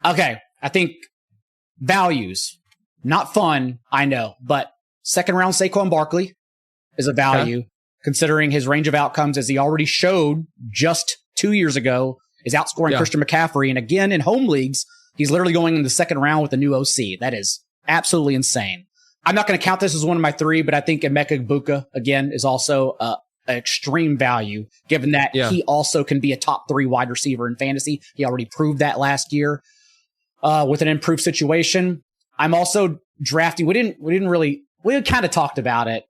S6: Okay, I think. Values, not fun, I know, but second round Saquon Barkley is a value considering his range of outcomes, as he already showed just 2 years ago, is outscoring Christian McCaffrey. And again, in home leagues, he's literally going in the second round with a new OC. That is absolutely insane. I'm not going to count this as one of my 3, but I think Emeka Egbuka, again, is also an extreme value, given that he also can be a top 3 wide receiver in fantasy. He already proved that last year. With an improved situation. I'm also drafting. We kind of talked about it.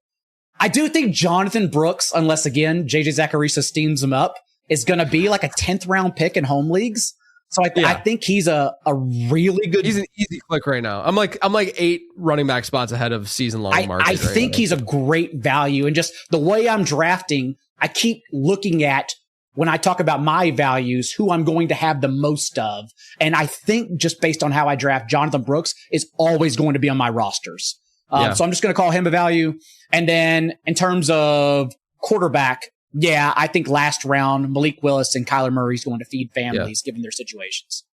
S6: I do think Jonathan Brooks, unless again, JJ Zacharias steams him up, is going to be like a 10th round pick in home leagues. So I think he's a really good.
S5: He's an easy click right now. I'm like 8 running back spots ahead of season long market.
S6: I think he's a great value, and just the way I'm drafting, I keep looking at when I talk about my values, who I'm going to have the most of, and I think just based on how I draft, Jonathan Brooks is always going to be on my rosters. So I'm just going to call him a value, and then in terms of quarterback. Yeah, I think last round, Malik Willis and Kyler Murray is going to feed families given their situations.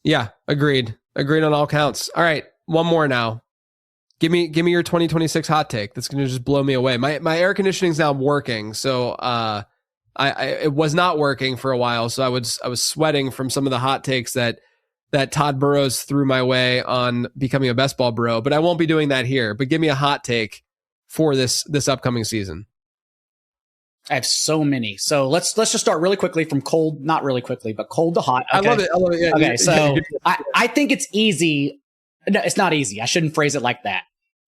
S5: Yeah, agreed. Agreed on all counts. All right, one more now. Give me your 2026 hot take. That's going to just blow me away. My air conditioning is now working, so it was not working for a while. So I was sweating from some of the hot takes that Todd Burrows threw my way on becoming a best ball bro. But I won't be doing that here. But give me a hot take for this upcoming season.
S6: I have so many. So let's just start really quickly from cold, not really quickly, but cold to hot. Okay.
S5: I love it. Yeah,
S6: okay. So I think it's easy. No, it's not easy. I shouldn't phrase it like that.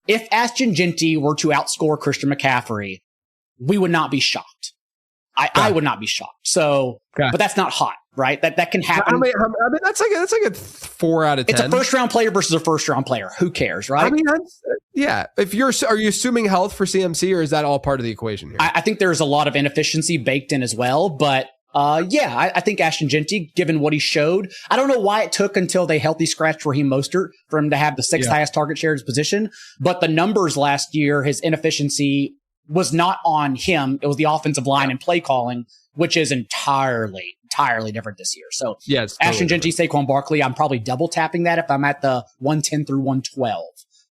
S6: If Ashton Genty were to outscore Christian McCaffrey, we would not be shocked. I would not be shocked. So, but that's not hot, right? That can happen.
S5: I mean, that's like a 4 out of 10.
S6: It's a first round player versus a first round player. Who cares, right?
S5: I mean, yeah. Are you assuming health for CMC, or is that all part of the equation here?
S6: I think there's a lot of inefficiency baked in as well, but I think Ashton Genty, given what he showed, I don't know why it took until they healthy scratched Raheem Mostert for him to have the 6th highest target share at his position. But the numbers last year, his inefficiency was not on him. It was the offensive line and play calling, which is entirely different this year. So
S5: it's
S6: Ashton
S5: totally
S6: Genty, Saquon Barkley, I'm probably double tapping that if I'm at the 110 through 112.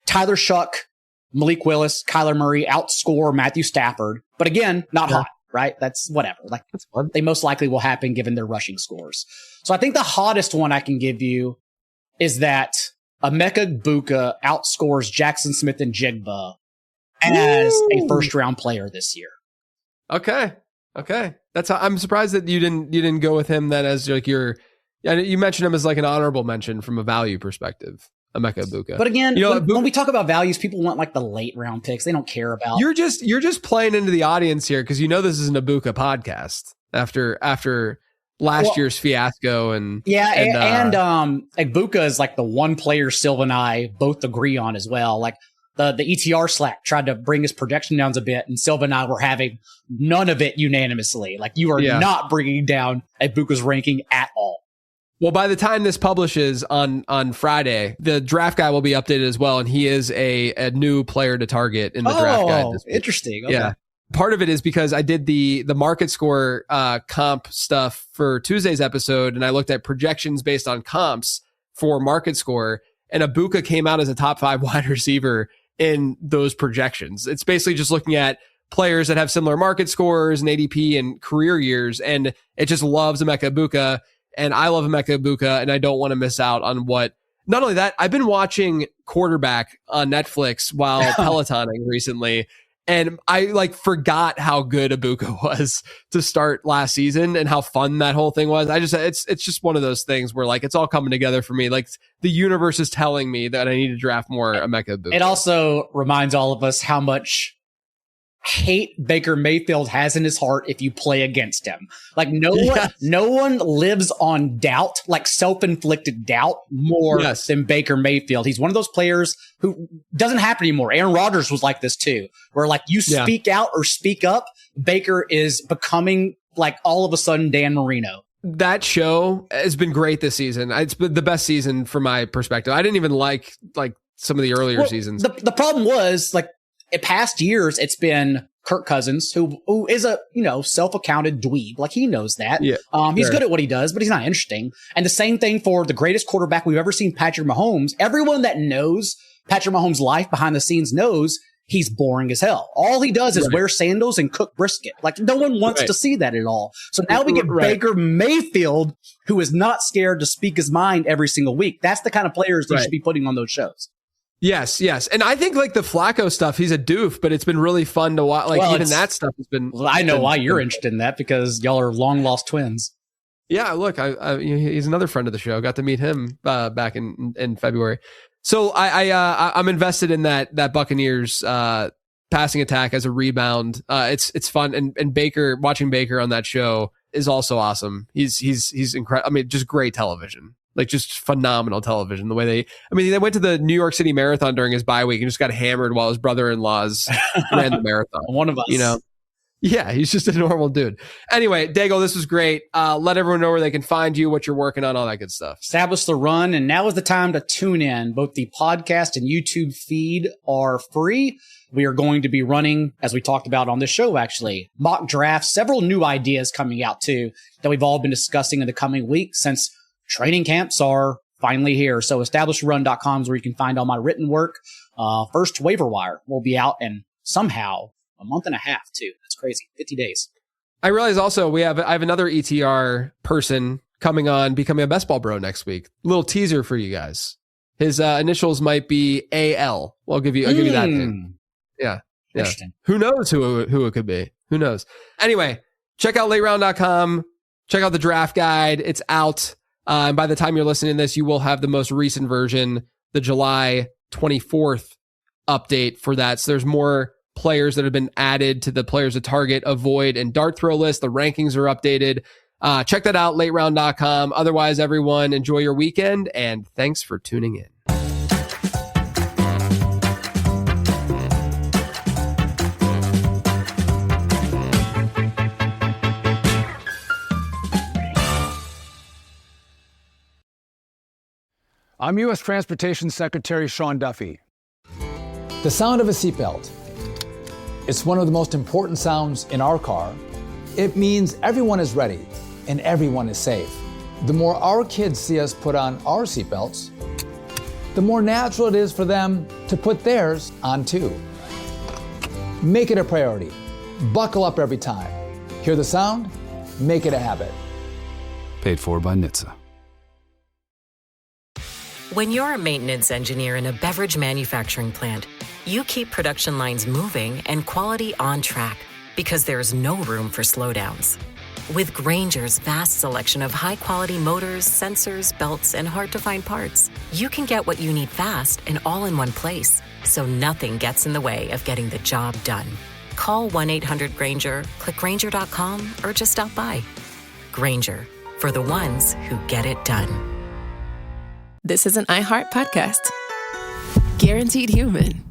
S6: Tyler Shuck, Malik Willis, Kyler Murray outscore Matthew Stafford. But again, not hot, right? That's whatever. Like that's fun. They most likely will happen given their rushing scores. So I think the hottest one I can give you is that Emeka Egbuka outscores Jackson Smith and Jigba as a first round player this year.
S5: Okay. That's how I'm surprised that you didn't go with him then as like you mentioned him as like an honorable mention from a value perspective. Emeka Egbuka.
S6: But again, when we talk about values, people want like the late round picks. They don't care about.
S5: You're just playing into the audience here because this is an Egbuka podcast after last year's fiasco and
S6: Egbuka is like the one player Silva and I both agree on as well. Like the ETR Slack tried to bring his projection downs a bit, and Silva and I were having none of it unanimously. Like you are not bringing down Egbuka's ranking at all.
S5: Well, by the time this publishes on Friday, the draft guide will be updated as well, and he is a new player to target in the draft guide this week.
S6: Interesting. Okay.
S5: Yeah. Part of it is because I did the market score comp stuff for Tuesday's episode, and I looked at projections based on comps for market score, and Egbuka came out as a top 5 wide receiver in those projections. It's basically just looking at players that have similar market scores and ADP and career years, and it just loves Emeka Egbuka. And I love Emeka Egbuka, and I don't want to miss out on what. Not only that, I've been watching Quarterback on Netflix while Pelotoning recently, and I forgot how good Egbuka was to start last season and how fun that whole thing was. It's just one of those things where it's all coming together for me. Like the universe is telling me that I need to draft more Emeka Egbuka.
S6: It also reminds all of us how much hate Baker Mayfield has in his heart if you play against him. Like no one lives on doubt, like self-inflicted doubt more than Baker Mayfield. He's one of those players who doesn't happen anymore. Aaron Rodgers was like this too, where you speak out or speak up, Baker is becoming all of a sudden Dan Marino.
S5: That show has been great this season. It's been the best season from my perspective. I didn't even like some of the earlier seasons.
S6: The problem was in past years, it's been Kirk Cousins, who is a, self-accounted dweeb. He knows that. Yeah, he's good at what he does, but he's not interesting. And the same thing for the greatest quarterback we've ever seen, Patrick Mahomes. Everyone that knows Patrick Mahomes' life behind the scenes knows he's boring as hell. All he does is wear sandals and cook brisket. No one wants to see that at all. So now we get Baker Mayfield, who is not scared to speak his mind every single week. That's the kind of players you should be putting on those shows.
S5: Yes. And I think the Flacco stuff, he's a doof, but it's been really fun to watch. Even that stuff has been.
S6: Well, I know why you're interested in that because y'all are long lost twins.
S5: Yeah, look, he's another friend of the show. Got to meet him back in February. So I'm invested in that Buccaneers passing attack as a rebound. It's fun, and Baker, watching Baker on that show is also awesome. He's incredible. I mean, just great television, like just phenomenal television. The way they went to the New York City Marathon during his bye week and just got hammered while his brother-in-laws ran the marathon.
S6: One of us,
S5: Yeah, he's just a normal dude. Anyway, Daigle, this was great. Let everyone know where they can find you, what you're working on, all that good stuff.
S6: Establish the run, and now is the time to tune in. Both the podcast and YouTube feed are free. We are going to be running, as we talked about on this show, actually, mock drafts, several new ideas coming out too that we've all been discussing in the coming weeks since training camps are finally here. So establishtheRun.com is where you can find all my written work. First waiver wire will be out in somehow a month and a half too. That's crazy. 50 days.
S5: I realize also I have another ETR person coming on, becoming a best ball bro next week. Little teaser for you guys. His initials might be AL. Well, I'll give you that thing. Yeah.
S6: Interesting.
S5: Who knows who it could be? Who knows? Anyway, check out lateround.com. Check out the draft guide. It's out. And by the time you're listening to this, you will have the most recent version, the July 24th update for that. So there's more players that have been added to the players to target, avoid, and dart throw list. The rankings are updated. Check that out, lateround.com. Otherwise, everyone, enjoy your weekend, and thanks for tuning in.
S8: I'm U.S. Transportation Secretary Sean Duffy.
S9: The sound of a seatbelt. It's one of the most important sounds in our car. It means everyone is ready and everyone is safe. The more our kids see us put on our seatbelts, the more natural it is for them to put theirs on too. Make it a priority. Buckle up every time. Hear the sound? Make it a habit.
S10: Paid for by NHTSA.
S11: When you're a maintenance engineer in a beverage manufacturing plant, you keep production lines moving and quality on track because there's no room for slowdowns. With Grainger's vast selection of high-quality motors, sensors, belts, and hard-to-find parts, you can get what you need fast and all in one place, so nothing gets in the way of getting the job done. Call 1-800-GRAINGER, click Grainger.com, or just stop by. Grainger, for the ones who get it done.
S12: This is an iHeart podcast. Guaranteed Human.